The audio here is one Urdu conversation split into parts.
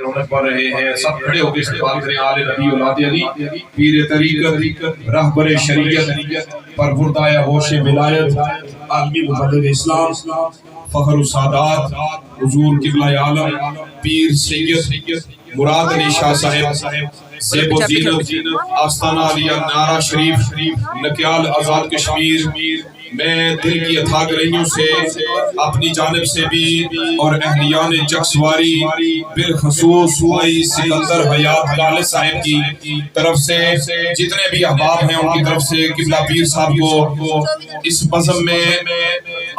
رونق پا رہے ہیں، سب کھڑے ہو کے استقبال کریں آل نبی اولاد علی، پیر طریقت، رہبر شریعت، پروردہ ہوش ولایت، عالمی مبلغ اسلام، فخر السادات، حضور قبلہ عالم، پیر سید مراد علی شاہ صاحب، زیب و زینت، آستانہ علیہ، نعرہ شریف، نکیال آزاد کشمیر۔ میں دل کی اتھا گرہیوں سے اپنی جانب سے بھی اور اہلیان چکسواری بالخصوص بھائی سکندر حیات کالے صاحب کی طرف سے جتنے بھی احباب ہیں ان کی طرف سے قبلہ پیر صاحب کو اس بزم میں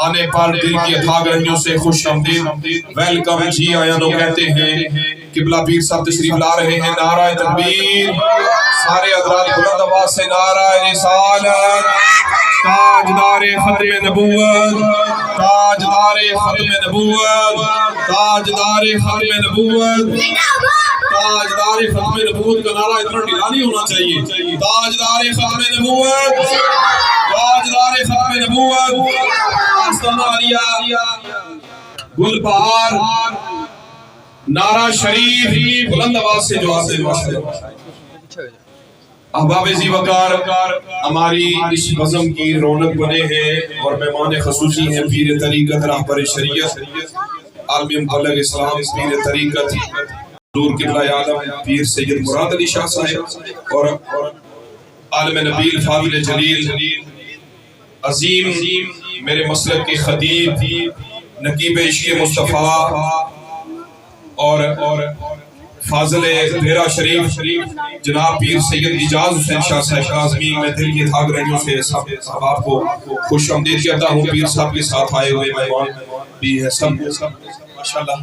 آنے پر دل کی اتھا گرہیوں سے خوش آمدید، ویلکم جی آیا نو کہتے ہیں۔ قبلہ پیر صاحب تشریف لا رہے ہیں، نعرہ تکبیر، سارے حضرات بلند آواز سے نعرہ رسالت، تاجدار ختم نبوت، تاجدار ختم نبوت، تاجدار ختم نبوت، تاجدار ختم نبوت کا نعرہ اتنا ڈھیلا نہیں ہونا چاہیے۔ تاجدار ختم نبوت، تاجدار ختم نبوت، آستانہ علیہ، گل بہار، نعرہ شریف، بلند آواز سے جو آتے ہیں۔ احباب ذی وقار ہماری اس بزم کی رونق بنے ہیں اور مہمان خصوصی ہیں پیر طریقت، رہبر شریعت، عالمی مبلغ اسلام، پیر طریقت، حضور قبلہ عالم، پیر سید مراد علی شاہ صاحب اور عالم نبیل فاضل جلیل، عظیم میرے مسلک کے خطیب، نقیب عشق مصطفیٰ اور فاضل دیرہ شریف جناب پیر سید اجاز حسین شاہ صاحب کاظمی، میں دل کی اتھا گرہیوں سے سب احباب کو خوش آمدید کہتا ہوں۔ پیر صاحب کے ساتھ آئے ہوئے مہمان بھی ہیں سب ماشاءاللہ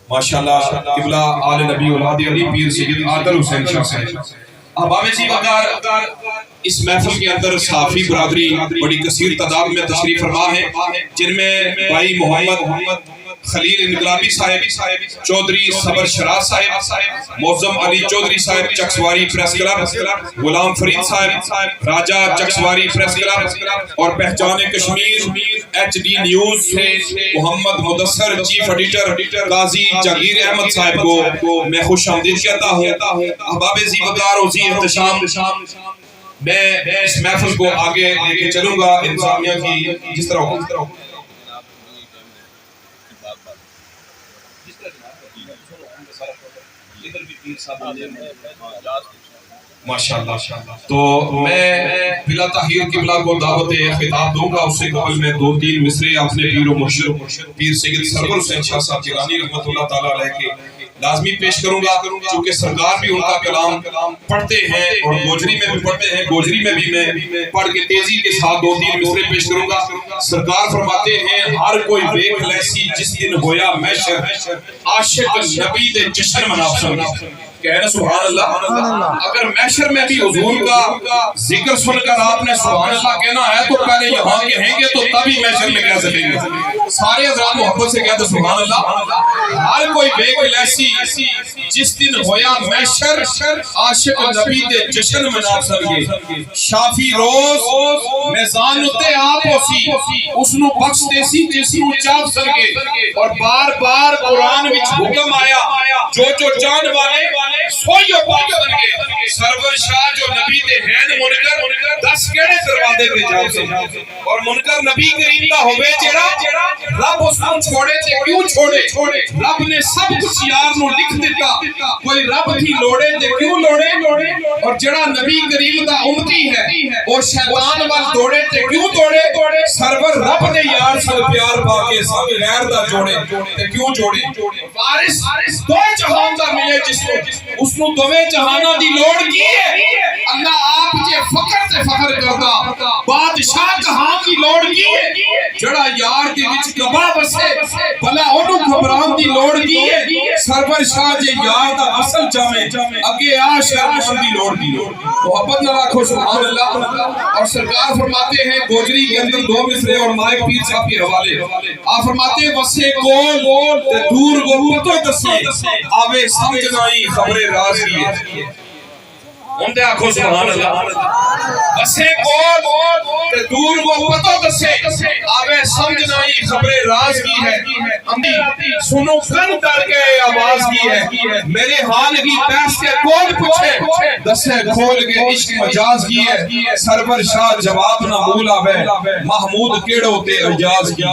ماشاءاللہ، قبلہ آل نبی اولاد علی پیر سید عادل حسین شاہ صاحب۔ احباب ذی وقار اس محفل کے اندر صحافی برادری بڑی کثیر تعداد میں تشریف فرما ہے، جن میں بھائی محمد خلیل انقلابی صاحب، چودھری صبر شراز صاحب، معظم علی چودھری صاحب چکسواری پریس کلب، غلام فرید صاحب راجہ چکسواری پریس کلب، اور پہچان کشمیر ایچ ڈی نیوز سے محمد مدثر چیف ایڈیٹر قاضی جاگیر احمد صاحب کو میں خوش آمدید کہتا ہوں۔ احباب ذی وقار و ذی احتشام، میں اس محفل کو آگے لے کے چلوں گا انتظامیہ کی جس طرح ہو۔ ماشاءاللہ، تو میں بلا تاخیر قبلہ کو دعوت خطاب دوں گا، اس سے قبل میں دو تین مصرے اپنے پیر و مرشد پیر سید سرور حسین شاہ صاحب جیلانی رحمت اللہ تعالیٰ علیہ کے لازمی پیش کروں گا، چونکہ سرکار بھی ان کا کلام پڑھتے ہیں اور گوجری میں بھی پڑھتے ہیں، گوجری میں بھی میں پڑھ کے تیزی کے ساتھ دو تین مصرے پیش کروں گا۔ سرکار فرماتے ہیں، ہر کوئی ویکھ لیسی جس دن ہویا محشر، عاشق نبی دے جشن مناف سنگی۔ کہنا سبحان اللہ، اگر محشر میں بھی حضور کا ذکر سن کر آپ نے سبحان اللہ کہنا ہے تو پہلے یہاں کہیں گے تو تبھی محشر میں کہہ سکیں گے۔ سارے حضرات محبت سے کہتے سبحان اللہ، ہر کوئی بیک لیسی جس دن ہویا محشر، عاشق نبی دے جشن مناف سنگے، شافی روز میزان اتے آپ ہوسی، اس نو بخش دیسی جس نو چاپ سنگے، اور بار بار قرآن وچ حکم آیا جو جان والے سوئیو پاک سنگے، سرور شاہ جو نبی دے ہیں منکر 10 کیڑے دروازے پہ جاؤ سنگے، اور منکر نبی کریم دا ہوئے جڑا رب اس کو چھوڑے تے کیوں چھوڑے، رب نے سب کچھ یار نو لکھ دیتا، کوئی رب تھی لوڑے تے کیوں لوڑے، اور جڑا نبی کریم دا امتی ہے اور شیطان وال دوڑے تے کیوں دوڑے، سرور رب نے یار سب پیار پاکے سب غیر دا جوڑے تے کیوں جوڑے، وارث دو جہان دا ملے جس کو اس نو دوے جہانہ دی لوڑ کی ہے، اللہ آپ جے فقر سے فخر کردا، بادشاہ کہاں کی لوڑ کی ہے، جڑا یار دی وچ کبا بسے بھلا انہوں گھبران دی لوڑ کی ہے، سرور شاہ جے یار دا اصل جامے اگے شرم دی لوڑ کی، محبت نہ رکھو سبحان اللہ۔ اور سرکار فرماتے ہیں گوجری کے اندر دو مصرے اور مائک پیر صاحب کے حوالے، آپ فرماتے ہیں بسے کول تے دور گو پتو دسے، آوے سمجھ نائی خبر راز کی ہے۔ اندے آکھو سبحان اللہ بسے کون تے دور کو پتہ دسے آوے سمجھنا ہی خبر راز کی ہے اندھی سنو کن کر کے آواز کی ہے میرے حال کی پیس کے کون پوچھے دسے کھول کے عشق مجاز کی ہے سرور شاہ جواب نہ مولا ہے محمود کیڑو تے اجاز کی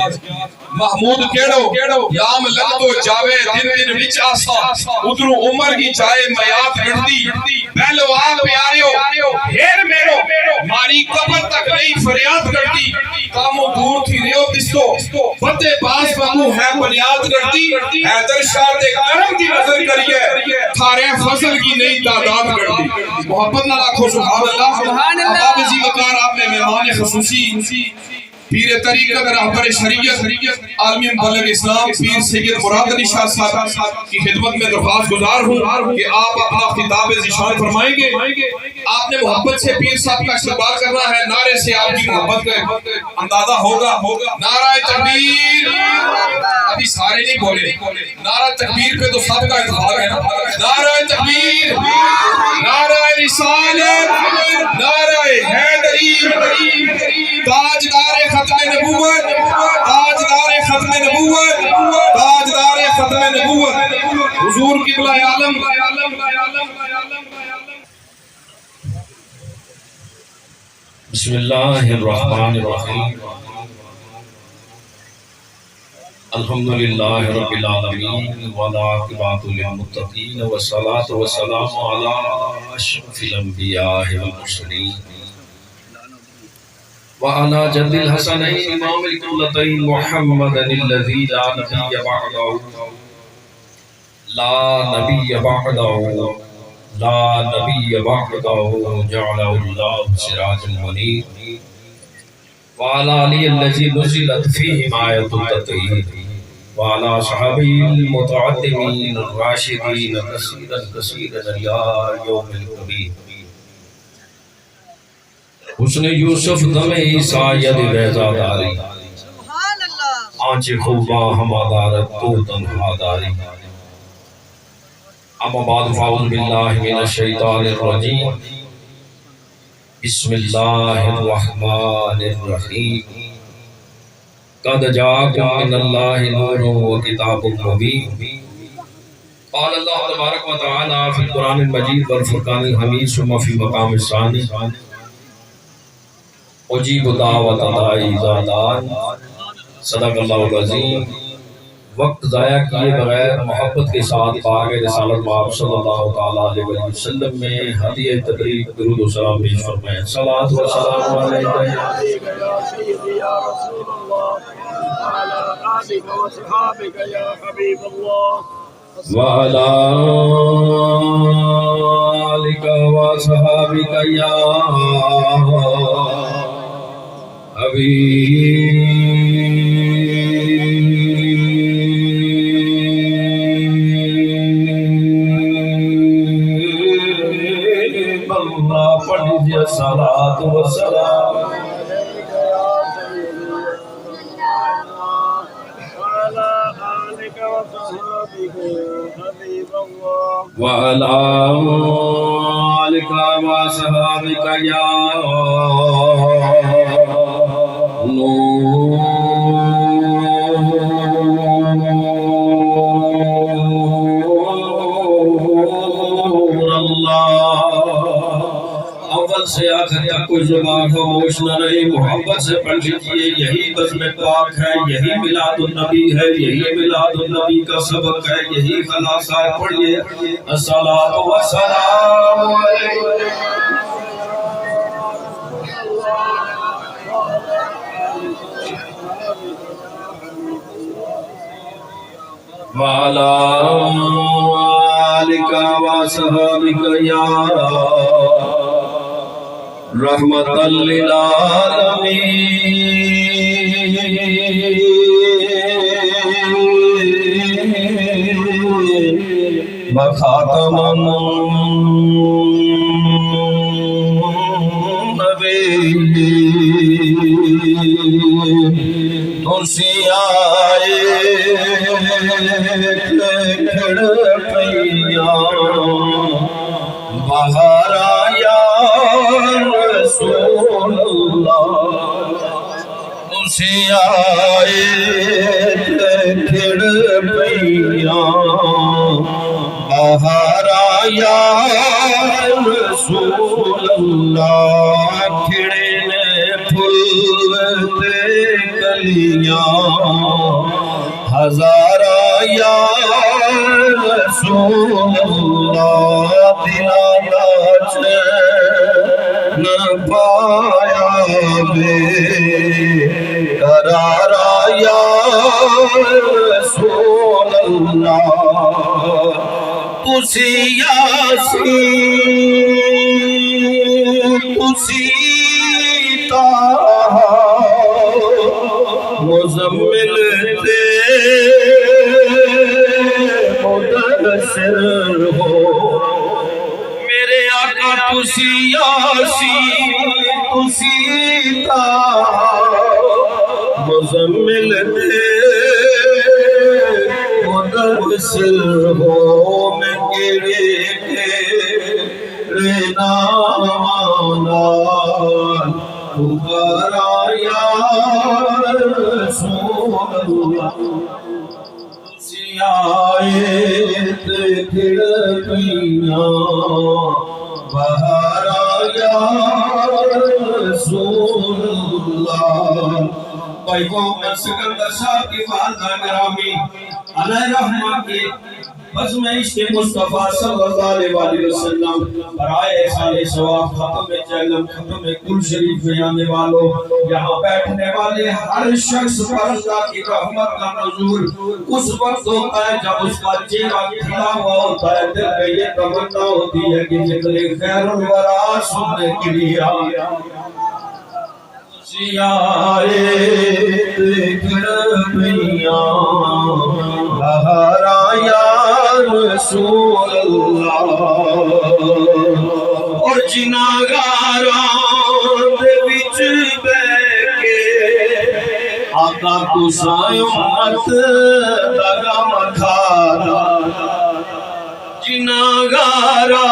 محمود کیڑو یام لگ تو جاوے دن دن وچ آسا ادھروں عمر کی چائے میات گھڑتی پہلو آ پیاریو ہیر میرو ماری قبر تک نہیں فریاد کرتی کاموں دور تھی ریو دستو بتے باز بہو ہے بنیاد کرتی حیدر شاہ دے کرم کی نظر کریے تھارے فضل کی نئی تعداد کرتی محبت نہ لاکھو سبحان اللہ اب جی وقار آپ میں مہمان خصوصی پیر طریقت رہبر شریعت عالمی مبلغ اسلام پیر سید مراد علی شاہ صاحب کی خدمت میں درخواست گزار ہوں کہ آپ اپنا خطاب ذیشان فرمائیں گے آپ نے محبت سے پیر صاحب کا استقبال کرنا ہے نعرے سے آپ کی محبت کا اندازہ ہوگا نعرہ تکبیر ابھی سارے نہیں بولے نعرہ تکبیر پہ تو سب کا اتفاق ہے نعرہ تکبیر نعرہ رسالت نعرہ حیدری تاجدار ختم نبوت تاجدار ختم نبوت تاجدار ختم نبوت حضور قبلہ عالم بسم اللہ الرحمن الرحیم الحمدللہ رب العالمین والعاقبۃ للمتقین والصلاة والسلام علی اشرف الانبیاء والمرسلین وعلى جد الحسنين امام القبلتين محمد الذي لا نبي بعده لا نبي بعده لا نبي بعده جعله الله سراجا منيرا وعلى آله الذي نزلت فيهم آية التطهير وعلى أصحابه المتعلمين الراشدين كثيرا كثيرا إلى يوم القيامة حسن یوسف دم عیسیٰ ید بیضا داری آنچ خوبا ہمادارت تو تنہا داری اما بعد فاعوذ باللہ من الشیطان الرجیم بسم اللہ الرحمن الرحیم قد جاءکم من اللہ نور و کتاب مبین قال اللہ تبارک و تعالی فی القرآن المجید والفرقان الحمید ثم فی مقام الثانی اجیب دعوت دائی زادان صدق اللہ العظیم وقت ضائع کیے بغیر محبت کے ساتھ پاک رسالت مآب صلی اللہ تعالیٰ علیہ وسلم میں ہدیہ تبریک درود و سلام پیش فرمائیں صلاۃ و سلام علیکہ یا سیدی یا رسول اللہ وعلی آلک و صحابک یا حبیب اللہ وعلی آلک و صحابک یا حبیب اللہ پڑھ لیجیے صلاۃ و سلام وعلى آلك وصحبك يا نور اللہ اول سے آخر تک کوئی زبان خاموش نہ رہی محبت سے پڑھ لیجیے یہی بزم پاک ہے یہی میلاد النبی ہے یہی میلاد النبی کا سبق ہے یہی خلاصہ ہے پڑھیے الصلاۃ والسلام علیکم وعلى آلك وصحبك يا رحمة للعالمين وخاتم النبيين ترسی آئے کھڑ پئیاں بہار آئے آئے کھڑ پیاں باہر آیا رسول اللہ کھڑے نے پھول تے کلیاں ہزار آیا رسول اللہ دلانا چین پایا بے قرار آیا رسول اللہ تسی یاسین تسی طٰہٰ مزمل تے مدثر ہو میرے آقا تسی یاسین تسی طٰہٰ مزمل تے مدثر ہو میں گرے نامانان پکارا یا رسول اللہ تسی آئے تے کھڑ پیاں باہر آیا رسول اللہ بھائی محمد سکندر صاحب کی والدہ گرامی علیہ رحمہ کی بزم عشق مصطفیٰ صلی اللہ علیہ وسلم برائے احسان ثواب ختم جہنم ختم کل شریف میں آنے والوں یہاں بیٹھنے والے ہر شخص پر اللہ کی رحمت کا نزول اس وقت ہوتا ہے جب اس کا چہرہ کھلا ہوا ہوتا ہے دل میں یہ تمنا ہوتی ہے کہ ذکر خیر الورا سننے کے لیے آیا آئے کھڑ پیاں باہر آیا رسول اللہ اور جناگاراں دے وچ بیٹھ کے آقا تساں امت دا غم کھانا جناگاراں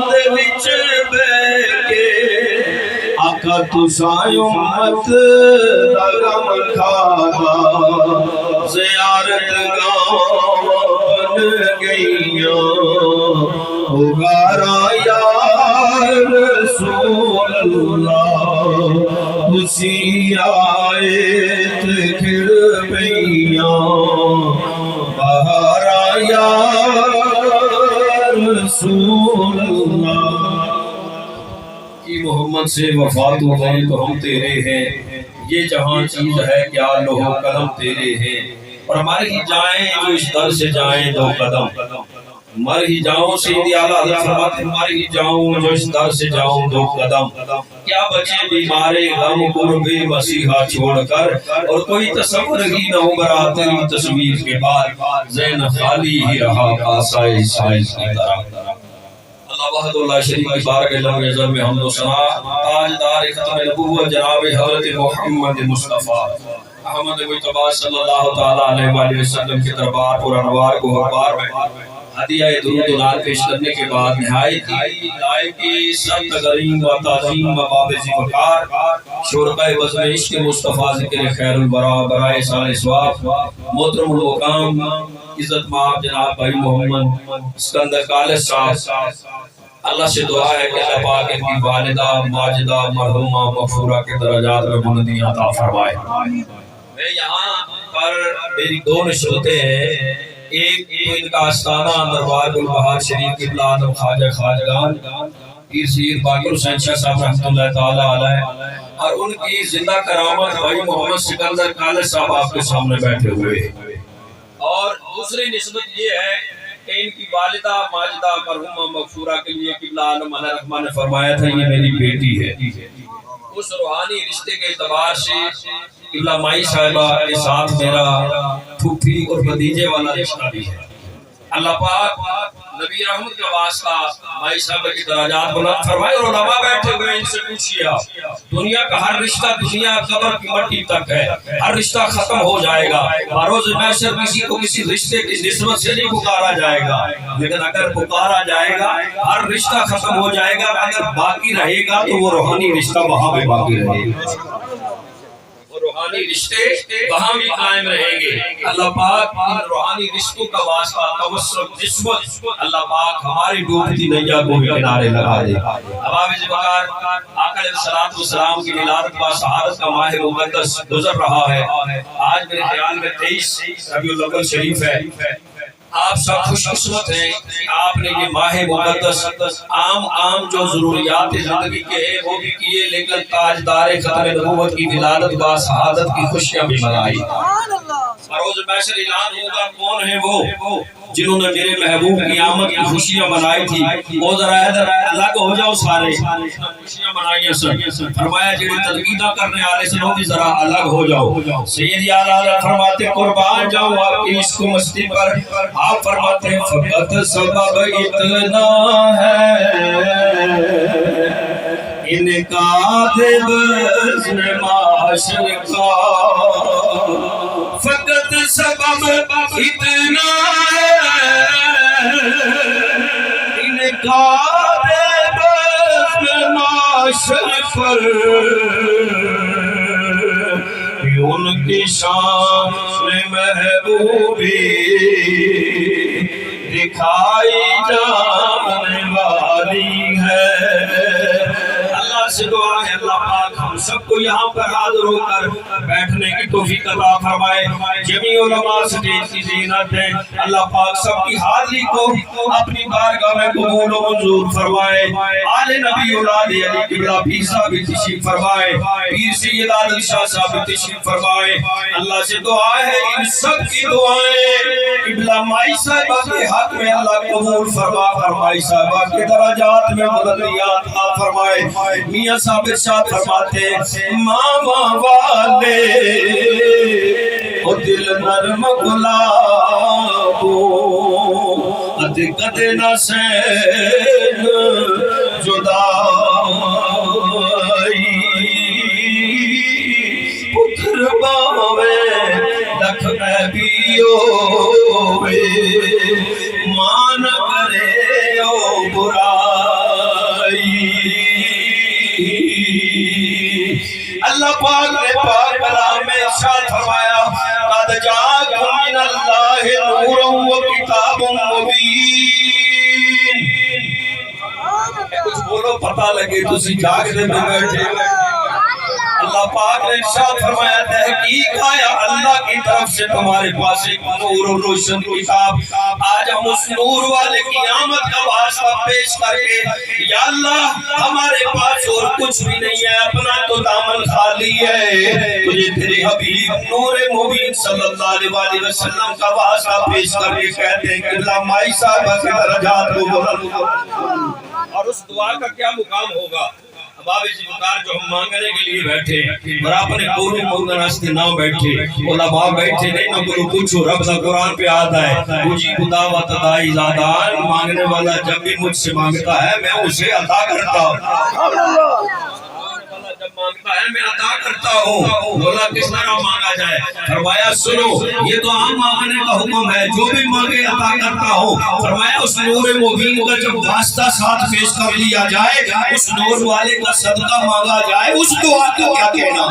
دے وچ بیٹھ کے آقا تساں امت دا غم کھانا زیارت گاہ بن گئیاں اگارا یا رسول اللہ تسی آئے تے کھڑ پیاں باہر آیا رسول اللہ کی محمد سے وفات ہو گئی تو ہم تیرے ہیں یہ جہاں چیز ہے کیا لوہ قلم تیرے ہیں اور مر ہی جائیں جو اس در سے جائیں دو قدم مر ہی جاؤں سیدی اعلیٰ حضرت فرماتے ہیں مر ہی جاؤں جو اس در سے جاؤں دو قدم کیا بچے بیمارے غم قرب مسیحا چھوڑ کر اور کوئی تصور ہی نہ ہو برا تیری تصویر کے بعد ذہن خالی ہی رہا کاسائے سائز کی طرح اللہ وحد اللہ شریف کی بارک اللہ عزم میں حمد و ثنا تاجدار ختم نبوت جناب حضرت محمد مصطفیٰ احمد مجتبی صلی اللہ تعالیٰ علیہ وآلہ وسلم کے دربار پر انوار کو حربار میں ہدیہ درود و نعت پیش کرنے کے بعد نہایت ہی لائق کی سب تغریم و تعظیم و بابزی وقار شرقہ وزن عشق مصطفیٰ ذکر خیر البراء برائے سال ثواب محترم المقام عزت مآب جناب بھائی محمد اسکندر کالج صاحب اللہ سے دعا ہے کہ اللہ پاک ان کی والدہ ماجدہ مرحومہ مغفورہ کے درجات میں بلندی عطا فرمائے میں یہاں پر میری دو نشرتیں ہیں ایک ان کا آستانہ دربار گلبہار شریف قبلہ آدم خواجہ خواجگان پیر سید باقر حسین شاہ صاحب رحمۃ اللہ تعالیٰ علیہ اور ان کی زندہ کرامت بھائی محمد سکندر کالج صاحب آپ کے سامنے بیٹھے ہوئے اور دوسری نسبت یہ ہے کہ ان کی والدہ ماجدہ مرحومہ مغفورہ کے لیے قبلہ عالم علیہ رحمہ نے فرمایا تھا یہ میری بیٹی ہے اس روحانی رشتے کے اعتبار سے قبلہ مائی صاحبہ کے ساتھ میرا پھوپھی اور بھتیجے والا رشتہ بھی ہے اللہ پاک نبی رحمت کا واسطہ مائی صاحبہ کی درجات بلند فرمائے اور علماء بیٹھے ہوئے ان سے پوچھئے دنیا کا ہر رشتہ دنیا قبر کی مٹی تک ہے ہر رشتہ ختم ہو جائے گا روز محشر کسی کو کسی رشتے کی نسبت سے نہیں پکارا جائے گا لیکن اگر پکارا جائے گا ہر رشتہ ختم ہو جائے گا اگر باقی رہے گا تو وہ روحانی رشتہ وہاں پہ باقی رہے گا اور روحانی رشتے وہاں بھی قائم رہیں گے۔ اللہ پاک ان روحانی رشتوں کا واسطہ توسل نسبت اللہ پاک ہماری ڈوبتی نیا کو بھی کنارے لگا دے۔ اباب ذوالفقار آقا علیہ الصلوۃ والسلام کی ولادت و شہادت کا ماہ مقدس گزر رہا ہے۔ آج میرے خیال میں 23 ربیع الاول شریف ہے۔ آپ سب خوش قسمت ہیں کہ آپ نے یہ ماہ مقدس عام جو ضروریات زندگی کے ہیں وہ بھی کیے، لیکن تاجدار ختم نبوت کی ولادت و شہادت کی خوشیاں بھی منائی۔ روز محشر اعلان ہوگا کون ہیں وہ جنہوں نے میرے محبوب کی آمد کی خوشیاں منائی تھی۔ وہ ذرا ادھر الگ ہو جاؤ، سارے خوشیاں منائیاں سن۔ فرمایا جڑے تنقیدہ کرنے والے سن وہ بھی ذرا الگ ہو جاؤ۔ سید اعلیٰ فرماتے قربان جاؤں آپ کی عشق و مستی پر۔ آپ فرماتے ہیں فقط سبب اتنا ہے ان کا بزم معاشر کا، فقط سبب اتنا ہے ان کا بزم معاشر پر، ان کی شان محبوبی دکھائی جانے والی ہے۔ اللہ سے دعا ہے اللہ پاک ہم سب کو یہاں پر حاضر ہو کر بیٹھنے کی توفیق عطا فرمائے۔ جمیع علماء سٹیج کی زینت ہے، اللہ پاک سب کی حاضری کو اپنی بارگاہ میں قبول و منظور فرمائے۔ آل نبی اولاد علی قبلہ پیر صاحب بھی تشریف فرمائے، پیر سید عادل شاہ صاحب بھی تشریف فرمائے۔ اللہ سے دعا ہے ان سب کی دعائیں قبلہ مائی صاحبہ کے حق میں اللہ قبول فرما، مائی صاحبہ کے درجات میں بلندیات عطا فرمائے۔ میاں صاحب ارشاد فرماتے ہیں ماما والے او دل نرم گلابو اد کدے نہ سین جدائی، پتر باوے لکھ میں بھی ہوئے مان کرے او برائی۔ اللہ پاک نے پاک کلام میں ارشاد فرمایا قد جاءکم من اللہ نور و کتاب مبین۔ کچھ بولو پتہ لگے تسی جاگتے میں بیٹھے۔ اللہ پاک نے ارشاد فرمایا تحقیق آیا اللہ کی طرف سے تمہارے پاس ایک نور و روشن کتاب۔ آج ہم اس نور والے کی آمد کا واسطہ پیش کر کے یا اللہ ہمارے پاس اور کچھ بھی نہیں ہے، اپنا تو دامن خالی ہے، تجھے تیرے حبیب نور مبین صلی اللہ علیہ وسلم کا واسطہ پیش کر کے کہتے ہیں کہ اللہ مائی صاحبہ کے درجات کو بلند کر۔ اور اس دعا کا کیا مقام ہوگا؟ اباب ذوالفقار جو ہم مانگنے کے لیے بیٹھے اور اپنے قول مانگنے راستے نہ بیٹھے، علماء بیٹھے نہیں نہ بولو پوچھو، رب کا قرآن پہ آتا ہے مجیب دعوت دائی زادان، مانگنے والا جب بھی مجھ سے مانگتا ہے میں اسے عطا کرتا ہوں۔ جب مانگتا ہے میں عطا کرتا ہوں۔ بولا کس طرح مانگا جائے؟ فرمایا سنو یہ تو عام مانگنے کا حکم ہے، جو بھی مانگے عطا کرتا ہوں۔ فرمایا اس نور مبین کا جب واسطہ ساتھ پیش کر لیا جائے، اس نور والے کا صدقہ مانگا جائے، اس دعا کا کیا کہنا؟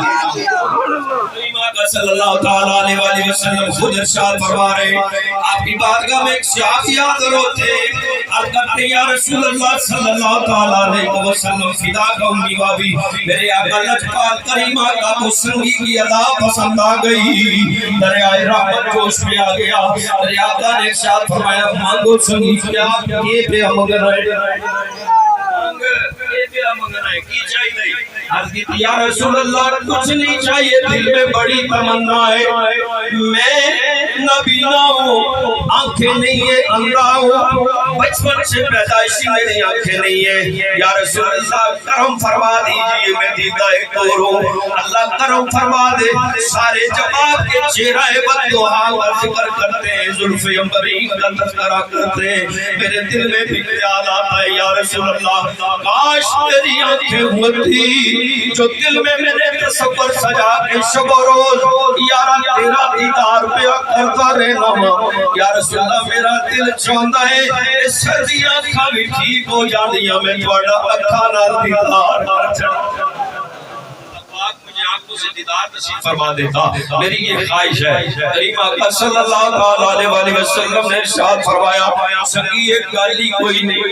صلی اللہ تعالیٰ علیہ وآلہ وسلم خود ارشاد فرما رہے آپ کی بارگاہ میں ایک صحابی حاضر ہوتے عرض کرتے یا رسول اللہ صلی اللہ تعالیٰ علیہ وسلم فدا کا امی بابی میرے آقا لجپال کریمہ کا تو سنگی کی ادا پسند آ گئی، دریائے رحمت جوش پہ آ گیا۔ میرے آقا نے ارشاد فرمایا مانگو سنگی کیا یہ پہ ہم اگر کی چاہیے؟ عرض کی یا رسول اللہ کچھ نہیں چاہیے، دل میں بڑی تمنا ہے، میں نبینا ہوں، آنکھیں نہیں ہے اندھا ہوں، بچپن سے پیدائشی میری آنکھیں نہیں ہے، یا رسول اللہ کرم فرما دیجئے میں دیدہ دور ہوں۔ اللہ کرم فرما دے، سارے جواب کے چہرہ بددعا کا ذکر کرتے ہیں، زلف عمری کا تذکرہ کرتے ہیں، میرے دل میں بھی خیال آتا ہے یا رسول اللہ کاش تیری آنکھیں ہوتی جو دل میں میرے تصور سجا کے شب و روز یارا تیرا دیدار پہ کرتا رہنا۔ یا رسول اللہ میرا دل چاہتا ہے اس سردی آنکھاں بھی ٹھیک ہو جانیاں میں تھوڑا اکھا نال دیدار پاک مجھے آنکھوں سے دیدار نصیب فرما دیتا، میری یہ خواہش ہے۔ کریم آقا صلی اللہ تعالیٰ علیہ وسلم نے ارشاد فرمایا سنگی ایک گالی کوئی نہیں،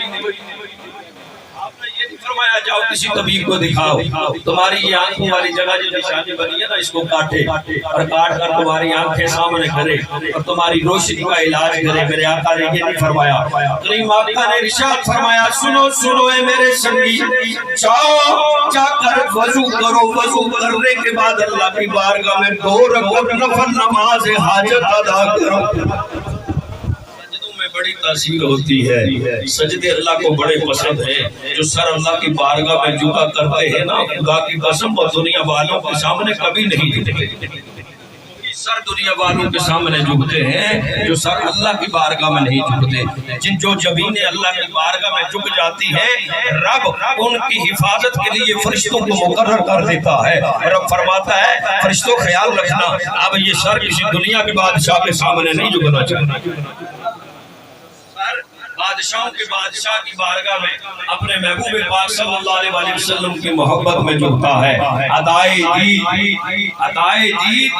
فرمایا جاؤ کسی طبیب کو دکھاؤ، تمہاری یہ آنکھوں والی جگہ جو نشانی بنی ہے نا اس کو کاٹے اور کاٹ کر تمہاری آنکھیں سامنے کرے اور تمہاری روشنی کا علاج کرے۔ میرے آقا نے یہ نہیں فرمایا، کریم آقا نے ارشاد فرمایا سنو سنو اے میرے سنگی، جاؤ جا کر وضو کرو، وضو کرنے کے بعد اللہ کی بارگاہ میں 2 رکعت نفل نماز حاجت ادا کرو۔ بڑی تاثیر ہوتی ہے، سجدے اللہ کو بڑے پسند ہیں، جو سر اللہ کی بارگاہ میں جھکا کرتے ہیں نا، خدا کی قسم وہ دنیا والوں کے سامنے کبھی نہیں جھکتے، سر دنیا والوں کے سامنے جھکتے ہیں جو سر اللہ کی بارگاہ میں نہیں جھکتے۔ جو زمینیں اللہ کی بارگاہ میں جھک جاتی ہیں، رب ان کی حفاظت کے لیے فرشتوں کو مقرر کر دیتا ہے، رب فرماتا ہے فرشتوں خیال رکھنا اب یہ سر کسی دنیا کے بادشاہ کے سامنے نہیں جھکنا چاہیے۔ بادشاہوں کے بادشاہ کی بارگاہ میں اپنے محبوب پاک صلی اللہ علیہ وسلم کی محبت میں جھکتا ہے۔ ادائے دید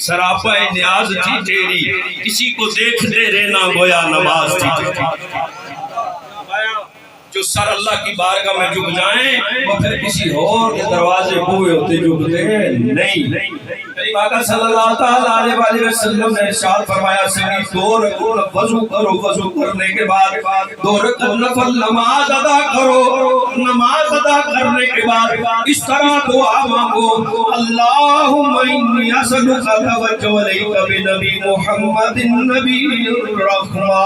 سراپا نیاز تھی تیری، کسی کو دیکھتے رہنا گویا نماز تھی۔ جو سر اللہ کی بارگاہ میں جھک جائیں وہ پھر کسی اور کے دروازے ہوئے ہوتے جھکتے نہیں۔ کریم آقا صلی اللہ تعالیٰ علیہ وسلم نے ارشاد فرمایا سنی 2 رکعت وضو کرو، وضو کرنے کے بعد 2 رکعت نفل نماز ادا کرو، نماز ادا کرنے کے بعد اس طرح دعا مانگو اللہم انی اسألک توجہ علیک بنبی محمد نبی الرحمہ،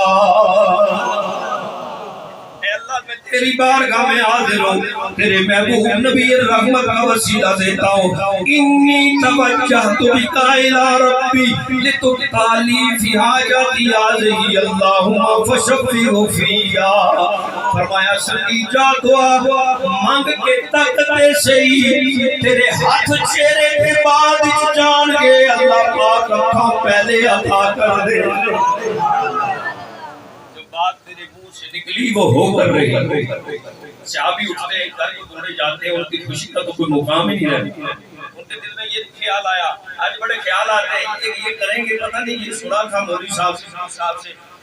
میں تیری بارگاہ میں حاضر ہوں، تیرے محبوب نبی الرحمت کا وسیلہ دیتا ہوں، انی توجہت بک الی ربی لتقضی فی حاجتی هذه اللہم فشفع فیہا۔ فرمایا سنگی جا دعا مانگ کے تکتے سے ہی تیرے ہاتھ چہرے کے بعد جان گے اللہ پاک رکھا پہلے عطا کر دے۔ بات تیرے منہ سے نکلی وہ ہو کر رہی، صحابی اٹھتے ہیں گھر کو دوڑے جاتے ہیں، ان کی خوشی کا تو کوئی مقام ہی نہیں رہتا، ان کے دل میں یہ خیال آیا، آج بڑے خیال آتے ہیں یہ کریں گے، پتہ نہیں یہ سنا تھا مولوی صاحب سے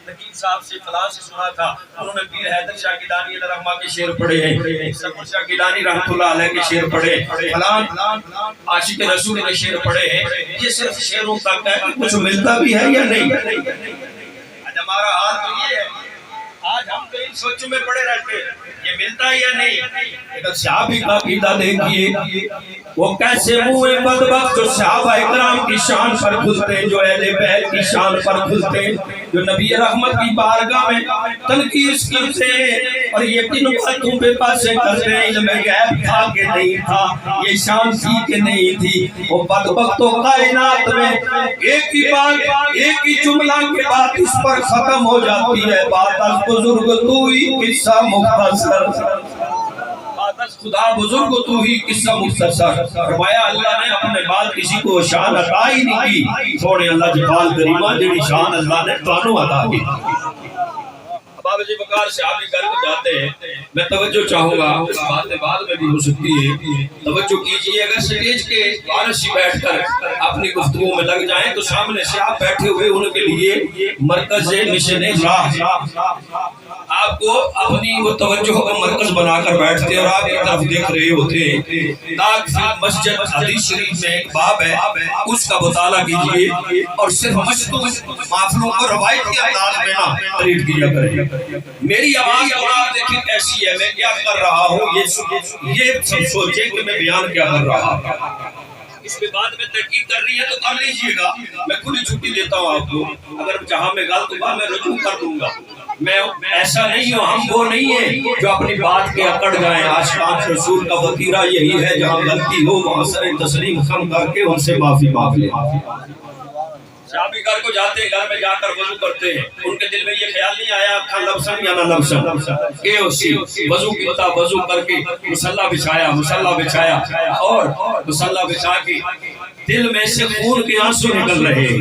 نقیب صاحب سے فلاں سے سنا تھا، انہوں نے پیر حیدر شاہ گیلانی علیہ رحمہ کے شعر پڑھے ہیں، سفر شاہ گیلانی رحمۃ اللہ علیہ کے شعر پڑھے، فلاں عاشق رسول کے شعر پڑھے ہیں، یہ صرف شعروں تک ہے، کچھ ملتا بھی ہے یا نہیں؟ آج ہمارا حال تو یہ ہے، آج ہم تو ان سوچوں میں پڑے رہتے ہیں یہ ملتا ہے یا نہیں۔ لیکن صحابی کا عقیدہ دیکھیے وہ کیسے منہ بدبخت جو صحابہ اکرام کی شان پر کھلتے، جو اہل بیت کی شان پر کھلتے، جو نبی رحمت کی بارگاہ میں تنقید کرتے اور یہ کن باتوں پہ باتیں کرتے ہیں، علم غیب تھا کہ نہیں تھا، یہ شان تھی کہ نہیں تھی، وہ بدبختوں کائنات میں ایک ہی بات ایک ہی جملہ کے بعد اس پر ختم ہو جاتی ہے، بات از بزرگ تو ہی قصہ مختصر، بات از خدا بزرگ تو ہی قصہ مختصر۔ فرمایا اللہ نے اپنے بعد کسی کو شان عطا ہی نہیں کی، سونے اللہ جبال کریمہ جڑی شان اللہ نے تانوں عطا کی۔ بابا جی بکار صحابی گھر کو جاتے ہیں، میں توجہ چاہوں گا، اس باتیں بعد میں بھی ہو سکتی ہے، توجہ کیجئے، اگر سٹیج کے وارث سے بیٹھ کر اپنی گفتگو میں لگ جائیں تو سامنے سے آپ بیٹھے ہوئے ان کے لیے مرکز مشن راہ، آپ کو اپنی وہ توجہ کا مرکز بنا کر بیٹھتے اور آپ کی طرف دیکھ رہے ہوتے ہیں، تاکہ مسجد حدیث شریف میں ایک باب ہے اس کا مطالعہ کیجئے اور صرف مشتوم معافلوں کو روایتی انداز میں نہ ٹریٹ کیا کریں۔ میری آواز آپ دیکھیں کیسی ہے، میں کیا کر رہا ہوں، یہ سب سوچیں کہ میں بیان کیا کر رہا ہوں، اس کے بعد میں تحقیق کر رہی ہے تو کر لیجئے گا، میں کھلی چھٹی دیتا ہوں آپ کو، اگر جہاں میں غلط ہوا میں رجوع کر دوں گا، میں ایسا نہیں ہوں، ہم وہ نہیں ہیں جو اپنی بات کے اکڑ جائیں، عاشقان رسول کا وتیرہ یہی ہے جہاں غلطی ہو وہاں سر تسلیم خم کر کے ان سے معافی مانگ لیں۔ صحابی گھر کو جاتے ہیں، گھر میں جا کر وضو کرتے ہیں، ان کے دل میں یہ خیال نہیں آیا تھا لبسن یا نہ لبسن، کہ اسی وضو کی بتا وضو کر کے مصلی بچھایا اور مصلی بچھا کے دل میں سے خون کے آنسو نکل رہے ہیں،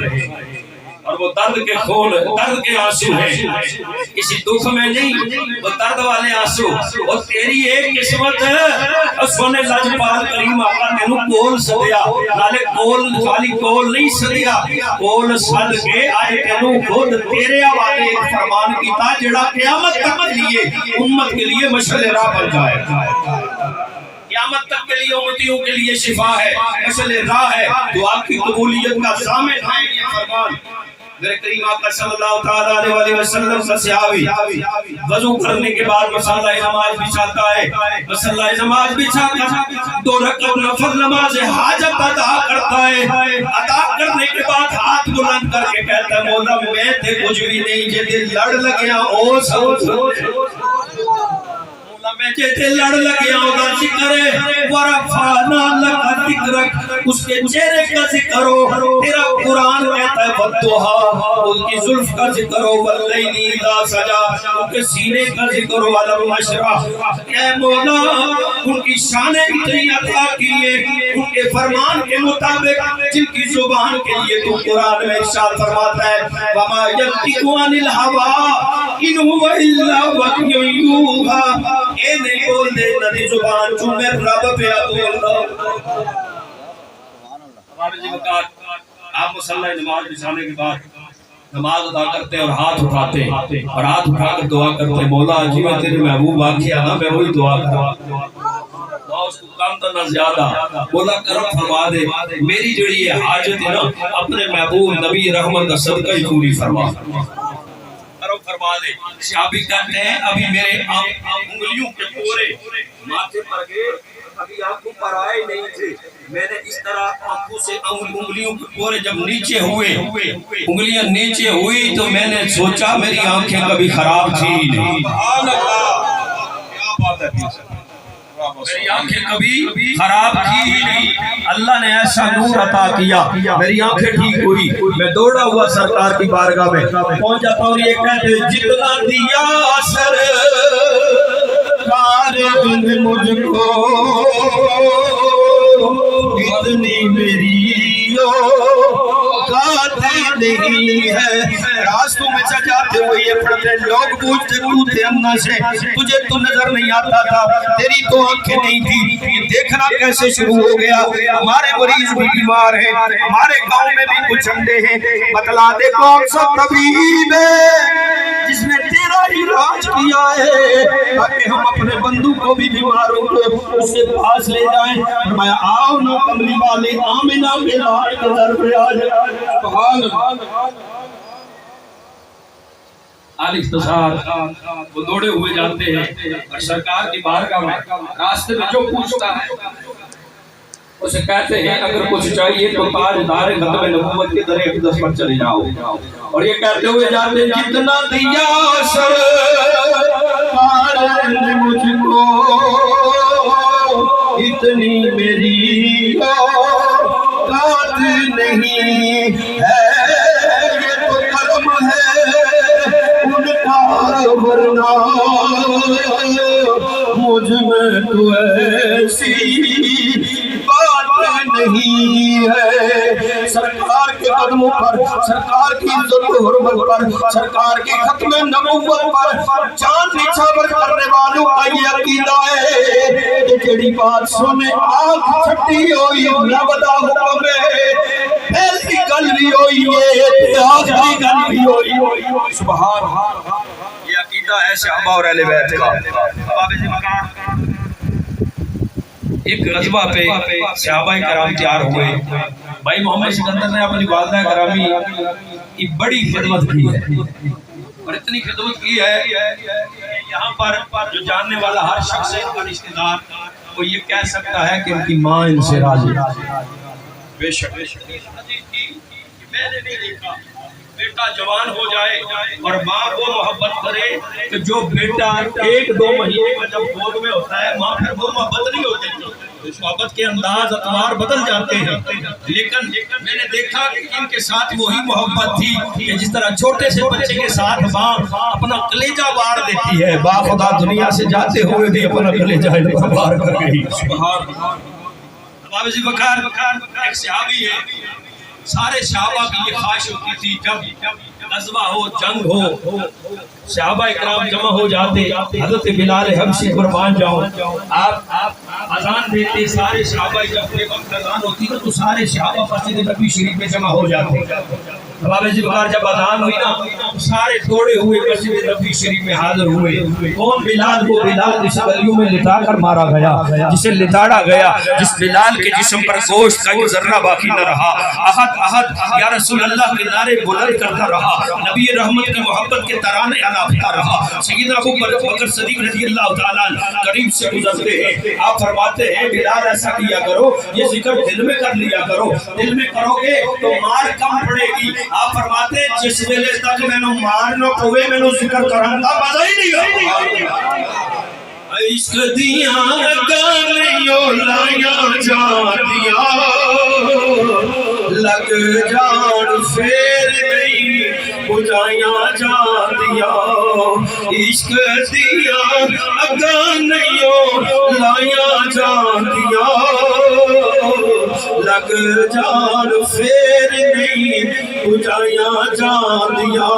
اور وہ درد کے خون، درد کے آنسو ہیں، کسی دکھ میں نہیں، وہ درد والے آنسو۔ اور تیری ایک قسمت ہے، سونے لجپال کریم آقا تینوں کول سدیا، نالے کول خالی کول نہیں سدیا، کول سد کے آج تینوں خود تیرے حوالے ایک فرمان کیتا جڑا قیامت تک کے لیے امت کے لیے مشعل راہ بن جائے، قیامت تک کے لیے امتیوں کے لیے شفا ہے، مشعل راہ ہے، دعا کی قبولیت کا ضامن ہے یہ فرمان۔ میرے کریم آقا صلی اللہ تعالی علیہ وسلم کا صحابی وضو کرنے کے بعد مصلی نماز بچھاتا ہے، مصلی نماز بچھا کر 2 رکعت نفل نماز حاجت ادا کرتا ہے، ادا کرنے کے بعد ہاتھ بلند کر کے کہتا ہے مولا میں تے کچھ بھی نہیں جے دل لڑ لگیا او سب میں جیتے لڑ لگیا ہوگا ذکر ہے ورفانا لکا ذکرک، اس کے چہرے کا ذکر ہو، تیرا قرآن کہتا ہے والضحا، ان کی زلف کا ذکر ہو، واللیل اذا سجا، ان کے سینے کا ذکر ہو، علم اشرح۔ اے مولا ان کی شانیں اتنی عطا کیے، ان کے فرمان کے مطابق جن کی زبان کے لیے تو قرآن میں ارشاد فرماتا ہے وما ينطق عن الهوى ان هو الا وحی یوحی، اے نہیں بول دے ندی زبان چون میں رب پہ بول رہا۔ ہمارے جی وقت آپ مصلی نماز بچھانے کے بعد نماز ادا کرتے ہیں اور ہاتھ اٹھاتے ہیں اور ہاتھ اٹھا کر دعا کرتے ہیں مولا جی میں تیرے محبوب واقعہ نا میں وہی دعا کرا، اس کو کم تو نہ زیادہ، مولا کرم فرما دے میری جڑی یہ حاجت ہے نا اپنے محبوب نبی رحمت کا صدقہ ہی پوری فرما فرما دے۔ صحابی کہتے ہیں ابھی میرے انگلیوں کے پورے ماتھے پر گئے، ابھی آنکھوں پر آئے نہیں تھے، میں نے اس طرح آنکھوں سے انگلیوں کے پورے جب نیچے ہوئے، انگلیاں نیچے ہوئی تو میں نے سوچا میری آنکھیں کبھی خراب تھی نہیں، سبحان اللہ، کیا بات ہے، میری آنکھیں کبھی خراب تھی نہیں، اللہ نے ایسا نور عطا کیا میری آنکھیں ٹھیک ہوئی، میں دوڑا ہوا سرکار کی بارگاہ میں پہنچ جاتا ہوں، یہ کہتے جتنا دیا سرکار نے مجھ کو اتنی میری اوقات نہیں ہے۔ راستوں میں سے جاتے ہوئے یہ پڑھتے لوگ پوچھتے تھے انا سے تجھے تو نظر نہیں آتا تھا، تیری تو آنکھیں نہیں تھی، یہ دیکھنا کیسے شروع ہو گیا؟ ہمارے مریض بھی بیمار ہیں، ہمارے گاؤں میں بھی کچھ اندھے ہیں، بتلا دے کون سا طبیب ہے جس نے تیرا علاج کیا ہے تاکہ ہم اپنے بندوں کو بھی بیماروں کو اس کے پاس لے جائیں۔ فرمایا آؤ نا کملی والے آمنہ کے لال کے در پہ آ جائے، سبحان اللہ۔ اختصار وہ دوڑے ہوئے جاتے ہیں اور سرکار کی بارگاہ میں راستے میں جو پوچھتا ہے اسے کہتے ہیں اگر کچھ چاہیے تو تاجدار ختم نبوت کے در اقدس پر چلے جاؤ، اور یہ کہتے ہوئے جاتے ہیں جتنا دیا سرکار نے مجھ کو اتنی میری اوقات نہیں ہے، یہ تو کرم ہے ان کا ورنہ مجھ میں تو ایسی بات نہیں ہے۔ سرکار کے قدموں پر، سرکار کی عزت و حرمت پر، سرکار کی ختم نبوت پر جان نچھاور کرنے والوں کا یہ عقیدہ ہے کہ جڑی بات سنے آنکھ چھٹی ہوئی نہ بدا حکم ہے، پہلی گل بھی ہوئی ہے آخری گل بھی ہوئی، سبحان یہ عقیدہ ہے صحابہ اور اہل بیت کا۔ بابے جی مکان ایک غزوہ پہ صحابہ کرام تیار ہوئے، بھائی محمد سکندر نے اپنی والدہ گرامی کی بڑی خدمت کی ہے اور اتنی خدمت کی ہے یہاں پر جو جاننے والا ہر شخص ہے اور رشتہ دار وہ یہ کہہ سکتا ہے کہ ان کی ماں ان سے راضی، بے شک میں نے نہیں دیکھا بیٹا جوان ہو جائے اور ماں وہ محبت کرے کہ جو بیٹا 1-2 مہینے میں جب گود میں ہوتا ہے ماں پھر وہ محبت نہیں ہوتی، اس محبت کے انداز اطوار بدل جاتے ہیں، لیکن میں نے دیکھا کہ ان کے ساتھ وہی محبت تھی کہ جس طرح چھوٹے سے بچے کے ساتھ ماں اپنا کلیجہ وار دیتی ہے، با خدا دنیا سے جاتے ہوئے بھی اپنا کلیجہ وار کر گئی، سبحان اللہ۔ بابا جی بکار ایک صحابی ہے سارے صحابہ کی یہ خواہش ہوتی تھی جب غزوہ ہو جنگ ہو صحابہ اکرام جمع ہو جاتے حضرت بلال حبشی قربان جاؤں آپ اذان دیتے سارے صحابہ جب وقت اذان ہوتی تو سارے صحابہ مسجد نبی شریف میں جمع ہو جاتے بابا ذوالفقار جب اذان ہوئی نا سارے دوڑے ہوئے مسجد نبی شریف میں حاضر ہوئے کون بلال وہ بلال جسے گلیوں میں لٹا کر مارا گیا جسے لٹاڑا گیا جس بلال کے جسم پر گوشت کا یہ ذرہ باقی نہ رہا احد احد یا رسول اللہ کے نعرے بلند کرتا رہا نبی رحمت کی محبت کے ترانے الاپتا رہا سیدنا ابو بکر صدیق رضی اللہ تعالیٰ قریب سے گزرتے ہیں آپ فرماتے ہیں بلال ایسا کیا کرو یہ ذکر دل میں کر لیا کرو دل میں کرو گے تو مار کم پڑے گی آپ فرماتے ہیں جس ویلے تک میں نے مار نہ پوے میں نے ذکر کرن کا مزہ ہی نہیں عشق دیاں گالیوں لایا جاندیاں لگ جان پھر گئی بجائیاں جاندیاں عشق دیاں گالیوں لایا جاندیاں لگ جان پھر گئی بجائیاں جاندیاں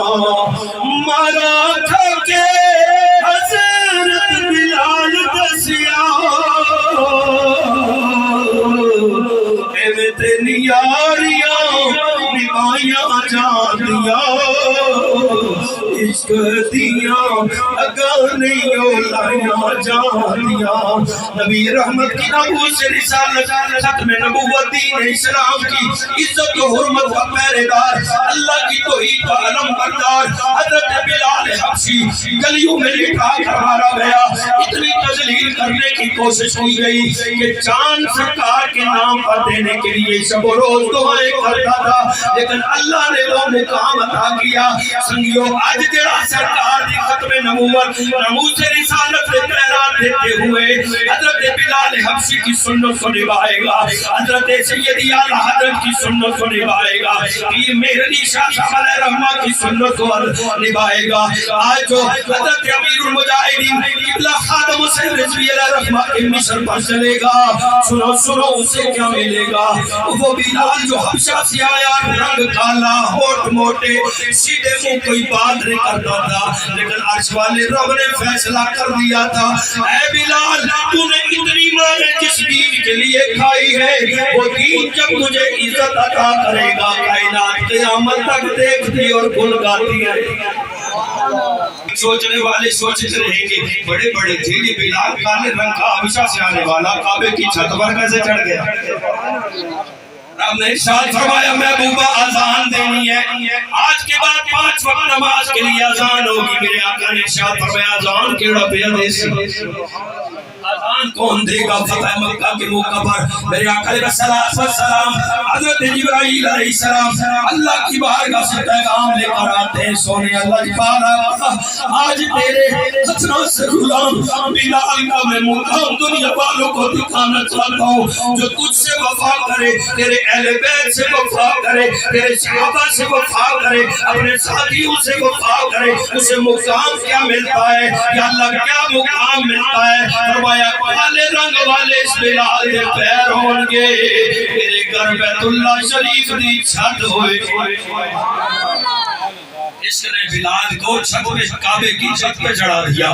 مارا تھا کے حضرت بلال دسیا ایویں تیری یاریاں نبھائیاں جاندیاں عشق دیاں گالیوں لایا جاندیاں نبی رحمت کی نبوت سے رسالت ختم نبوت دین اسلام کی عزت و حرمت کا پہرےدار اللہ کی توحید کا علم بردار حضرت بلال حبشی گلیوں میں لٹا کر مارا گیا اتنی تذلیل کرنے کی کوشش کی گئی کہ چاند سرکار کے نام پر دینے کے لیے شب و روز دعائیں کرتا تھا لیکن اللہ نے وہ مقام عطا کیا سنگیوں آج تیرا سرکار دی ختم نبوت ناموس رسالت سے پیرات دیتے ہوئے حضرت بلال حبشی کی سنت کو نبھائے گا حضرت سیدی اعلیٰ حضرت کی سنت کو نبھائے گا پیر مہردی شاہ صاحب علیہ رحمہ کی سنت کو نبھائے گا آج جو حضرت امیر المجاہدین قبلہ خادم حسین رضوی علیہ رحمہ کے مصر پر چلے گا سنو سنو اسے کیا ملے گا وہ بلال جو حبشہ سے آیا رنگ کالا ہوٹ موٹے سیدھے منہ کوئی بات نہیں کرتا تھا لیکن عرش والے رب نے فیصلہ کر دیا تھا اے بلال تو نے اتنی مارے جس دین کے لیے کھائی ہے وہ دین جب تجھے عزت عطا کرے گا کائنات قیامت تک دیکھتی اور گن گاتی ہے سوچنے والے سوچتے رہیں گے بڑے بڑے تھے یہ بلال کالے رنگ کا حبشہ سے آنے والا کعبے کی چھت پر کیسے چڑھ گیا رب نے ارشاد فرمایا محبوبہ اذان دینی ہے آج کے بعد 5 وقت نماز کے لیے اذان ہوگی میرے آقا نے ارشاد فرمایا اذان کیڑا پیا دیسی اذان کون دے گا فتح مکہ کے موقع پر میرے آقا علیہ السلام حضرت جبرائیل علیہ السلام اللہ کی بارگاہ سے پیغام لے کر آتے ہیں سونے اللہ کی بارگاہ آج تیرے حسنوں سے غلام بلال کا میں مقام دنیا والوں کو دکھانا چاہتا ہوں جو تجھ سے وفا کرے تیرے اہل بیت سے وفا کرے تیرے صحابہ سے وفا کرے اپنے ساتھیوں سے وفا کرے اسے مقام کیا ملتا ہے یا اللہ کیا مقام ملتا ہے فرمایا کالے رنگ والے اس بلال کے پیر ہون گے میرے گھر بیت اللہ شریف دی چھت ہوئے اس نے بلال کو چھت پہ کعبے کی چھت پہ چڑھا دیا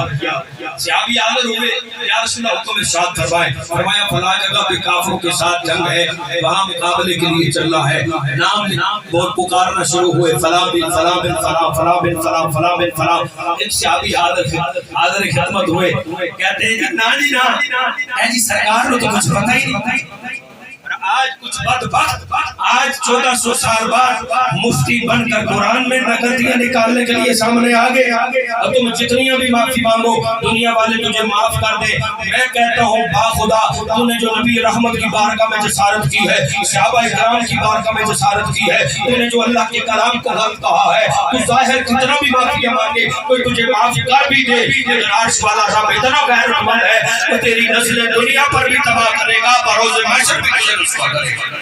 صحابی حاضر ہوئے یا رسول اللہ حکم ارشاد فرمائے فرمایا فلاں جگہ پہ کافروں کے ساتھ جنگ ہے وہاں مقابلے کے لیے چل رہا ہے نام بہت پکارنا شروع ہوئے فلاں بن فلاں بن فلاں فلاں بن فلاں فلاں بن فلاں ایک صحابی حاضر خدمت ہوئے کہتے ہیں نا جی نا اے جی سرکار نے تو کچھ پتہ ہی نہیں آج کچھ بدبخت آج 1400 سال بعد مفتی بن کر قرآن میں نقطیاں نکالنے کے لیے سامنے آگے اور تم جتنیاں بھی معافی مانگو دنیا والے تجھے معاف کر دے میں کہتا ہوں با خدا تو نے جو نبی رحمت کی بارگاہ میں جسارت کی ہے صحابہ کرام کی بارگاہ میں جسارت کی ہے تو نے جو اللہ کے کلام کو غلط کہا ہے تو ظاہر کتنا بھی معافی مانگے کوئی تجھے معاف کر بھی دے لیکن عرش والا رب اتنا غیرت مند ہے کہ تیری نسل دنیا پر بھی تباہ کرے گا بروز محشر بھی تجھے رسوا کرے گا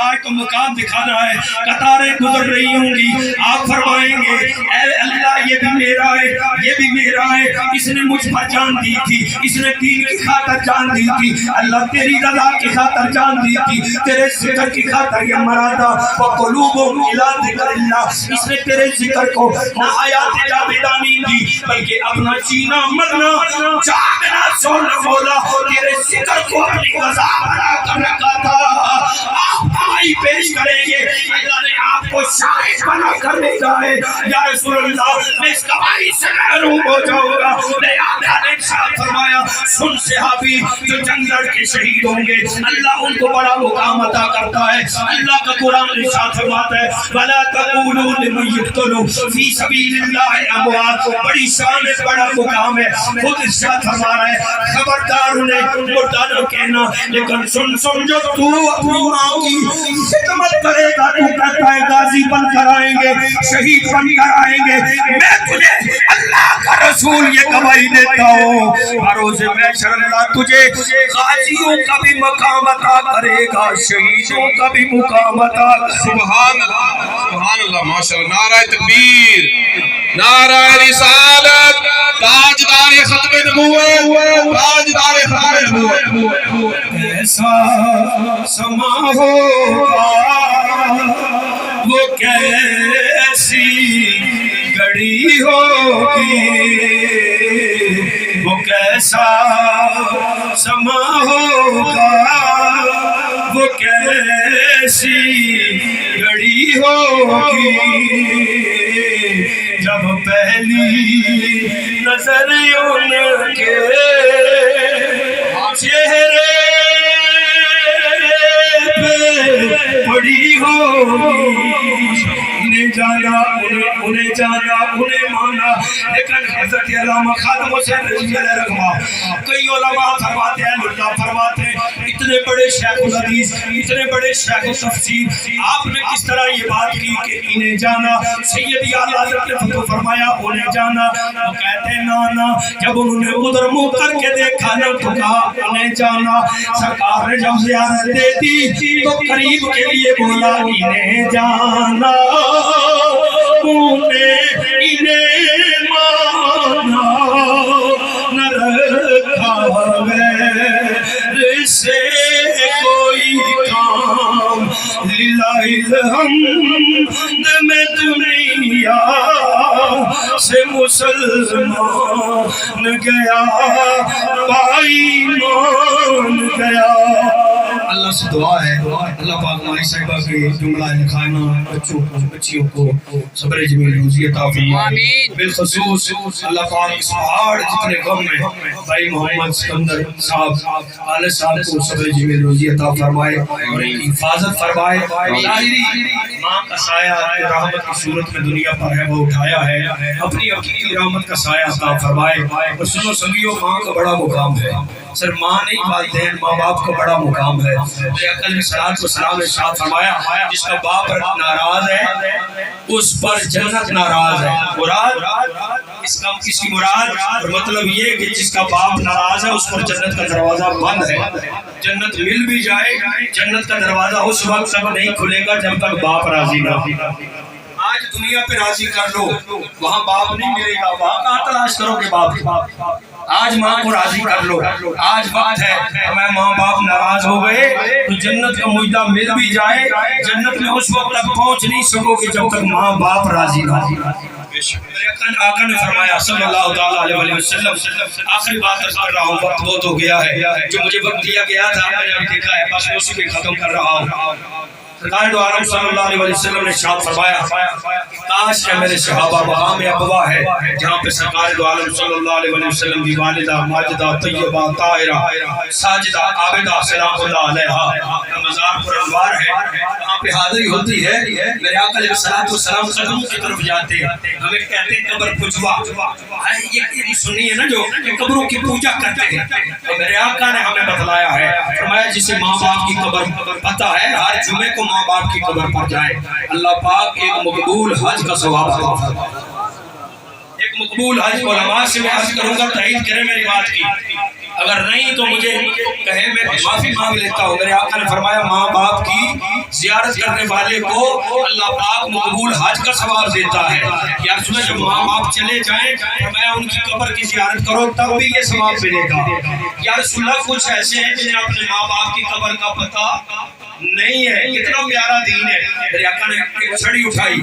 آج تو مقام دکھانا ہے، قطاریں گزر رہی ہوں گی، آپ فرمائیں گے اے اللہ یہ بھی میرا ہے، یہ بھی میرا ہے، اس نے مجھ پر جان دی تھی، اس نے دین کی خاطر جان دی تھی، اللہ تیری رضا کی خاطر جان دی تھی، تیرے ذکر کی خاطر یہ مرا تھا، وَقُلُوبُهُمْ إِلَىٰ ذِكْرِ اللَّهِ، اس نے تیرے ذکر کو نہ حیات جاویدانی دی بلکہ اپنا جینا مرنا جاگنا سونا مولا تیرے ذکر کو اپنی غذا بنا کر رکھا تھا۔ آپ گواہی پیش کریں گے، اللہ نے آپ کو شاہد بنا کر بھیجا ہے، یا رسول اللہ میں اس گواہی سے محروم ہو جاؤں گا۔ لہذا نے ارشاد فرمایا سن صحابی جو جنگ لڑ کے شہید ہوں گے اللہ ان کو بڑا مقام عطا کرتا ہے۔ اللہ کا قرآن ارشاد فرماتا ہے وَلَا تَقُولُوا لِمَن يُقْتَلُ فِي سَبِيلِ اللَّهِ أَمْوَاتٌ، بڑی شان ہے، بڑا مقام ہے، خود ارشاد فرما رہا ہے خبردار انہیں مردہ نہ کہنا، لیکن سن جو تو اپنی ماں کی خدمت کرے گا تو کہتا ہے غازی بن کر آئیں گے، شہید بن کر آئیں گے، میں تجھے اللہ کا رسول یہ گواہی دیتا ہوں بروز محشر اللہ تجھے غازیوں کا بھی مقام عطا کرے گا، شہیدوں کا بھی مقام عطا کرے گا۔ سبحان اللہ، سبحان اللہ، ماشاءاللہ، نعرہ تکبیر، نعرہ رسالت، تاجدار ختم نبوت، تاجدار ختم نبوت۔ ایسا سما ہوگا وہ کیسی گھڑی ہوگی، وہ کیسا سما ہوگا وہ کیسی گھڑی ہوگی، جب پہلی نظر ان کے چہرے پہ پڑی ہوگی، انہیں جانا انہیں مانا، لیکن حضرت علامہ خادم حسین رضی اللہ رحمہ کئی علماء فرماتے ہیں، اللہ فرماتے ہیں اتنے بڑے شیخ الحدیث، اتنے بڑے شیخ التفسیر، آپ نے کس طرح یہ بات کی کہ انہیں جانا؟ سیدی اعلیٰ حضرت نے فتو فرمایا انہیں جانا، وہ کہتے ہیں نانا جب انہوں نے ادھر منہ کر کے دیکھا نا تو کہا انہیں جانا، سرکار نے جب زیارت دے دی تو قریب کے لیے بولا انہیں جانا، انہیں مانا، نہ رکھا غیر سے کوئی کام، للہ الحمد میں دنیا سے مسلمان گیا، بائی مان گیا۔ اللہ سے دعا ہے اللہ پاک ہماری صاحبہ کے جملہ لکھائنا بچیوں کو صبر جمیل روزی عطا فرمائے، بالخصوص اللہ پاک اس پہاڑ جتنے غم میں بھائی محمد سکندر صاحب والد صاحب کو صبر جمیل روزی عطا فرمائے اور ان کی حفاظت فرمائے۔ ظاہری ماں کا سایہ رحمت کی صورت میں دنیا پر ہے وہ اٹھایا ہے، اپنی حقیقی رحمت کا سایہ عطا فرمائے۔ اور سنو سنگیو ماں کا بڑا مقام ہے، صرف ماں نہیں والدین ماں باپ کا بڑا مقام ہے۔ اقل میں صلاۃ و سلام ارشاد فرمایا جس کا باپ ناراض ہے اس پر جنت ناراض ہے۔ مراد اس کی مراد اور مطلب یہ کہ جس کا باپ ناراض ہے اس پر جنت کا دروازہ بند ہے، جنت مل بھی جائے جنت کا دروازہ اس وقت تک نہیں کھلے گا جب تک باپ راضی نہ ہو۔ آج دنیا پہ راضی کر لو وہاں باپ نہیں ملے گا، وہاں کہاں تلاش کرو گے باپ؟ آج ماں کو راضی کر لو، آج بات ہے ہمیں ماں باپ ناراض ہو گئے تو جنت کا مجدہ مل بھی جائے جنت میں اس وقت تک پہنچ نہیں سکو گے جب تک ماں باپ راضی نہ ہو۔ آقا نے فرمایا صلی اللہ علیہ وسلم، آخری بات کر رہا ہوں، وقت بہت ہو گیا ہے، جو مجھے وقت دیا گیا تھا میں نے ابھی دیکھا ہے بس اسی پہ ختم کر رہا ہوں۔ سرکار دو عالم صلی اللہ علیہ وسلم نے ارشاد فرمایا کاش کہ میرے صحابہ مقام ابوا ہے جہاں پہ سرکار دو عالم صلی اللہ علیہ وسلم کی والدہ ماجدہ طیبہ طاہرہ ساجدہ عابدہ سلام اللہ علیہا مزار پر انوار ہے، وہاں پہ حاضری ہوتی ہے، میرے آقا علیہ السلام قدموں کی طرف جاتے ہیں، ہمیں کہتے ہیں قبر پجوا، یہ سنی ہے نا جو قبروں کی پوجا کرتے ہیں، تو میرے آقا نے ہمیں بتلایا ہے فرمایا جسے ماں باپ کی قبر پتہ ہے ہر جمعے کو ماں باپ کی قبر پر جائے، اللہ پاک ایک مقبول حج کا ثواب عطا فرمائے۔ ایک مقبول حج کو علماء سے میں عرض کروں گا تائید کریں میری بات کی، اگر نہیں تو مجھے کہے، میں معافی مانگ لیتا ہوں۔ میرے آقا نے فرمایا ماں باپ کی زیارت کرنے والے کو اللہ پاک مقبول حج کا ثواب دیتا ہے۔ یا رسول اللہ جب ماں باپ چلے جائیں فرمایا ان کی قبر کی زیارت کرو تب بھی یہ ثواب ملے گا۔ یا رسول اللہ کچھ ایسے ہیں جنہیں اپنے ماں باپ کی قبر کا پتہ نہیں ہے، کتنا پیارا دین ہے۔ میرے آقا نے ایک چھڑی اٹھائی،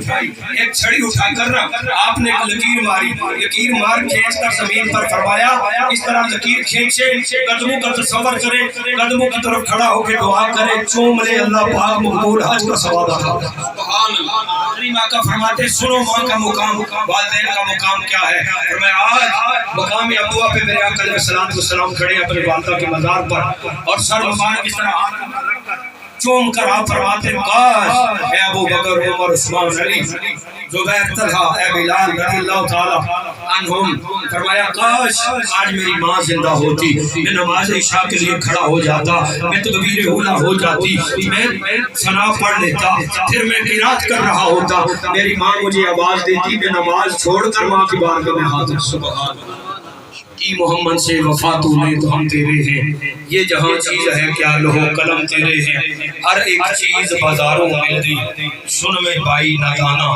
ایک چھڑی اٹھا کر نا آپ نے ایک لکیر ماری، لکیر مار کھینچ کر زمین پر فرمایا اس طرح لکیر کھینچے، قدموں کا تصور کرے، قدموں کی طرف کھڑا ہو کے دعا کرے، چوم لے، اللہ پاک مقبول حج کا ثواب عطا کرے۔ سبحان اللہ۔ میری ماں کا فرماتے سنو ماں کا مقام، والدین کا مقام کیا ہے؟ فرمایا آج مقام ابوا پہ میرے آقا علیہ السلام کھڑے اپنے والدہ کے مزار پر اور سر مبارک اس طرح ہاتھ رکھ کر چوم کر آپ فرماتے کاش اے ابو بکر عمر عثمان علی زبیر طلحہ اے بلال رضی اللہ تعالی عنہم، فرمایا کاش آج میری ماں زندہ ہوتی، میں نماز عشاء کے لیے کھڑا ہو جاتا، میں تکبیر اولیٰ ہو جاتی، میں ثنا پڑھ لیتا، پھر میں قرات کر رہا ہوتا، میری ماں مجھے آواز دیتی، میں نماز چھوڑ کر ماں کی بارگاہ میں حاضر۔ سبحان اللہ۔ کی محمد سے وفا تو لے تو ہم تیرے ہیں، یہ جہاں چیز ہے کیا لوح و قلم تیرے ہیں، ہر ایک چیز بازاروں میں ملتی، سن میں بائی نہ دانا،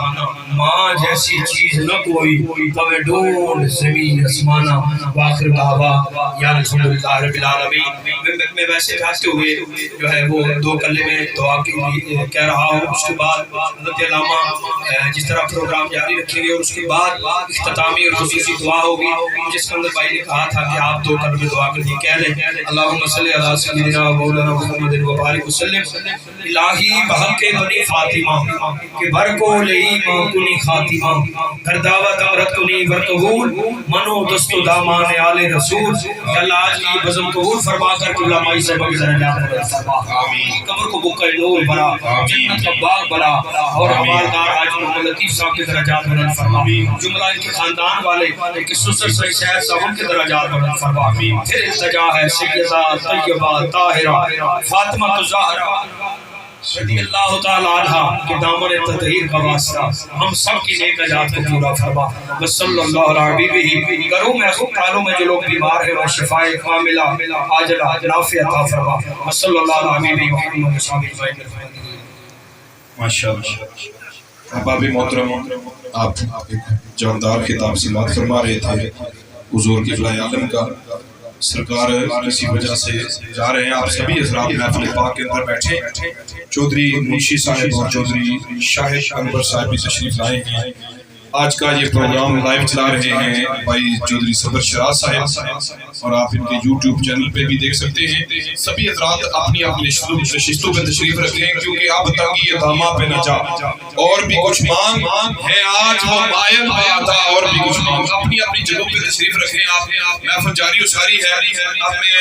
ماں جیسی چیز نہ کوئی، پوے ڈھونڈ زمین اسمانا، واخر دعوا یا الحمدللہ رب العالمین۔ میں ویسے جاتے ہوئے جو ہے وہ دو کلمے میں دعا کے لیے کہہ رہا ہوں، اس کے بعد حضرت علامہ جس طرح پروگرام جاری رکھیں گے اور اس کے بعد اختتامی اور خصوصی دعا ہوگی، جس کے اندر بھائی نے کہا تھا کہ آپ دو کلمے دعا کے لیے کہہ لیں، اللہم صلی علی سیدنا مولانا محمد وبارک وسلم۔ الہی بحق بنی فاطمہ کہ بر کو لئی ماں کنی خاتمہ، گھر دعوت امرت کنی ورقبول، منو دست و دامان آل رسول۔ اللہ آج کی بزم قبول فرما کر کہ علماء سے بگزر جاتا فرما، قبر کو بکر نور بنا، جنت کا باغ بنا، اور ہماردار آج محمد لطیف صاحب کے درجات بلند فرما، جملہ ان کے خاندان والے کہ سسر سے شہر صاحب کے درجات بلند فرما۔ پھر التجا ہے سیدہ طیبہ طاہرہ فاطمہ الزہرا رضی اللہ تعالی عنہ کے دامن تطہیر کا واسطہ ہم سب کی نیک حاجات کو پورا فرما۔ صلی اللہ علیہ وسلم۔ گھروں میں اسپتالوں میں جو لوگ بیمار ہیں وہ شفائے کاملہ عاجلہ نافع عطا فرما۔ صلی اللہ علیہ وسلم۔ ماشاءاللہ۔ احباب محترم، آپ جاندار خطاب سے بات فرما رہے تھے حضور قبلہ عالم کا، سرکار کسی وجہ سے جا رہے ہیں، آپ سبھی حضرات محفل پاک کے اندر بیٹھے، چودھری منشی صاحب اور چودھری شاہد انور صاحب بھی تشریف لائے ہیں۔ آج کا یہ پروگرام لائیو چلا رہے ہیں بھائی چودھری صبر شراز صاحب، اور آپ ان کے یوٹیوب چینل پہ بھی دیکھ سکتے ہیں۔ سبھی حضرات اپنی اپنی نشستوں پہ تشریف رکھیں، کیونکہ آپ تنگی داماں پہ نہ جا، اور بھی کچھ مانگ ہے آج وہ مائل بات، اور بھی کچھ مانگ، اپنی اپنی جگہوں پہ تشریف رکھیں۔ آپ محفل جاری و ساری ہے، اب میں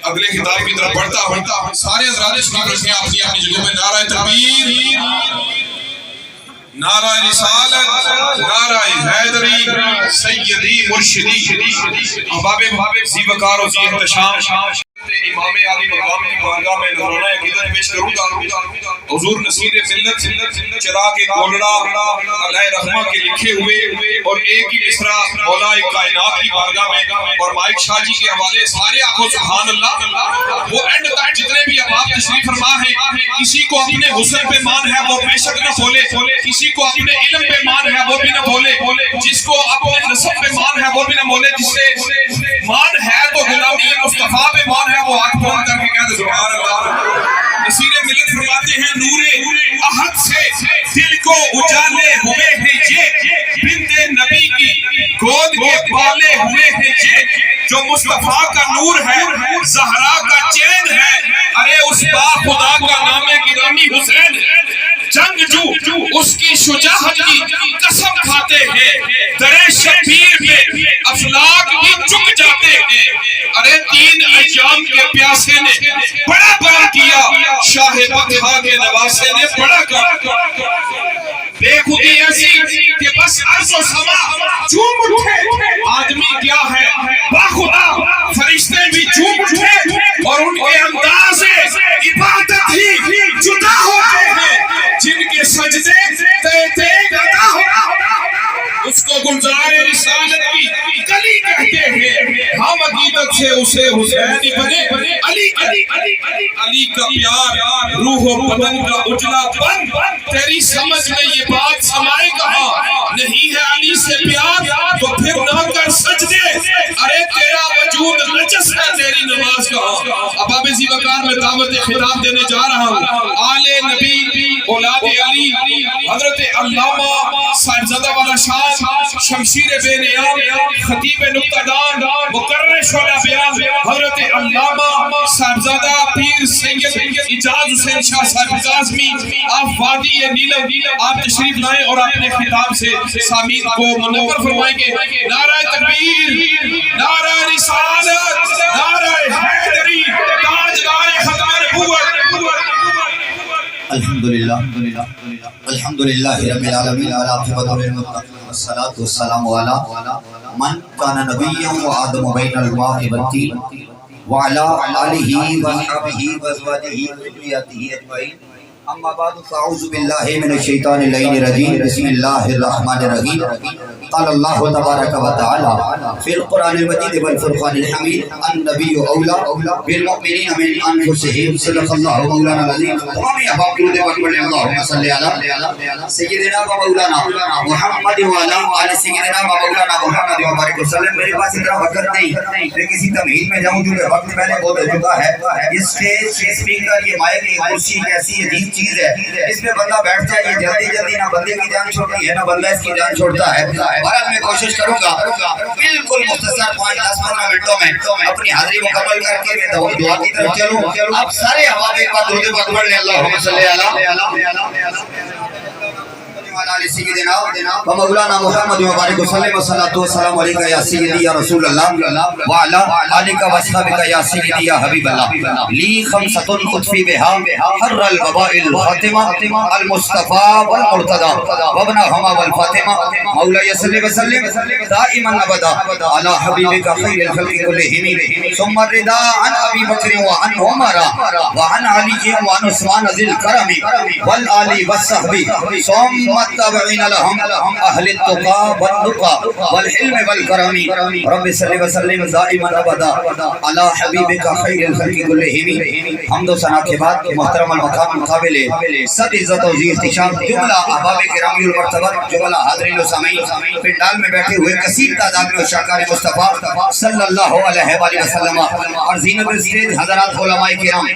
اگلے خطاب کی طرف بڑھتا ہوں، سارے حضرات تشریف رکھیں اپنی اپنی جگہوں پہ۔ نعرہ تکبیر، نعرہ رسالت، نعرہ حیدری، سیدی مرشدی۔ احباب ذی وقار و ذی احتشام، امام علی مقام کی بارگاہ میں نذرانہ عقیدت پیش کروں گا۔ حضور نصیر ملت چراغ گولڑا علیہ رحمہ کے لکھے ہوئے اور ایک ہی مصرع مولا کائنات کی بارگاہ میں، اور مائک شاہ جی کے حوالے سارے آنکھوں سبحان اللہ۔ وہ اینڈ تک جتنے بھی احباب تشریف فرما ہیں، کسی کو اپنے حسن پہ مان ہے وہ بے شک نہ بولے، کسی کو اپنے علم پہ مان ہے وہ بھی نہ بولے، جس کو اپنے نسب پہ مان ہے وہ بھی نہ بولے، جس سے مان ہے تو غلامی مصطفیٰ پہ مان ہے وہ ہاتھ بلند کر کے کہتے سبحان اللہ۔ نصیر ملت فرماتے ہیں نور احد سے دل کو اجالے ہوئے ہیں یہ، بنت نبی کی گود کے پالے ہوئے ہیں یہ، جو مصطفیٰ کا نور ہے زہرا کا چین ہے، ارے اس با خدا کا نام گرامی حسین ہے، جنگ جو اس کی شجاعت کی قسم کھاتے ہیں، درے شبیر پہ افلاک بھی چک جاتے ہیں، ارے 3 ایام کے پیاسے نے بڑا کام کیا، شاہ بطحا کے نواسے نے بڑا کام کیا۔ بے خودی ایسی کہ بس عرض و سما جھوم اٹھے، آدمی کیا ہے باخدا، فرشتے بھی جھوم اٹھے، اور ان کے انداز عبادت ہی جدا ہوتے ہیں، جن کے سجدے تیگ ادا ہو، اس کو گلزار رسالت کی گلی کہتے ہیں۔ ہم عقیدت رکھے اسے حسین بنے علی علی کا پیار روح و بدن کا اجلا بن تیری سمجھ میں یہ بات سمائے کہاں نہیں ہے علی سے پیار تو پھر نہ کر سجدے ارے تیرا وجود نجس ہے تیری نماز کہاں اب اب اسی وقار میں دعوت خطاب دینے جا رہا ہوں آل نبی اولاد علی حضرت علامہ صاحبزادہ والا شاہ شمشیر بے نیام خطیب نقطہ دان مقرر شعلہ بیان حضرت علامہ صاحبزادہ پیر سید اجاز حسین شاہ صاحب قاسمی آپ وادی نیلم آپ تشریف لائیں اور اپنے خطاب سے سامعین کو منور فرمائیں گے نعرہ تکبیر نعرہ رسالت نعرہ حیدری تاجدار ختم نبوت الحمدللہ الحمدللہ رب العالمین والعاقبۃ للمتقین والصلاۃ والسلام علی من کان نبیا وآدم بین الماء والطین وعلی آلہ وصحبہ وازواجہ وذریتہ اجمعین اما بعد فاعوذ باللہ من الشیطان اللعین الرجیم بسم اللہ الرحمن الرحیم قال اللہ تبارک و تعالی فی القرآن المجید والفرقان الحمید النبی اولا بالمؤمنین من انفسہم صدق اللہ مولانا العظیم تمامی احباب کی رضا پڑھ لیں اللہم صلی علی سیدنا و مولانا محمد وعلا آل سیدنا و مولانا محمد و بارک وسلم میرے پاس اتنا وقت نہیں میں کسی تمہید میں جاؤں جو وقت میں نے بہت چکا ہے اس اسٹیج اسپیکر یہ مائک یہ کرسی ایسی عجیب چیز ہے اس میں بندہ بیٹھ جائے یہ جلدی جلدی نہ بندے کی جان چھوڑتی ہے نہ بندہ اس کی جان چھوڑتا ہے بہرحال میں کوشش کروں گا بالکل مختصر 5-10-15 منٹوں میں اپنی حاضری مکمل کر کے میں دعا کی طرف چلوں آپ سارے احباب ایک بار درود پاک پڑھ لیں اللہم صلی علی سیدنا و مولانا محمد و بارک وسلم والصلاۃ والسلام علیکہ یا سیدی یا رسول اللہ وعلی آلک و اصحابک یا سیدی یا حبیب اللہ لی خمسۃ خطفی بها حر الوباء الفاطمہ المصطفى والمرتضى وابنهما والفاطمہ مولاي صلی وسلم دائما ابدا علی حبیبک خیر الخلق كلهم ثم الرضا عن ابی بکر وعن عمر وعن علی وعن عثمان ذی الکرم والآل والصحب ثم التابعین لهم اہل التقى والنقى والحلم والکرم رب صلی وسلم دائما ابدا علی حبیبک خیر الخلق كلهم حمد و ثنا کے بعد محترم المقام مقابل صد عزت و ذی احتشام جملہ احباب کرام المرتبہ جملہ حاضرین و سامعین پنڈال میں بیٹھے ہوئے کثیر تعداد میں شاکار مصطفیٰ صلی اللہ علیہ وآلہ وسلم اور زینت اسٹیج حضرات علماء کرام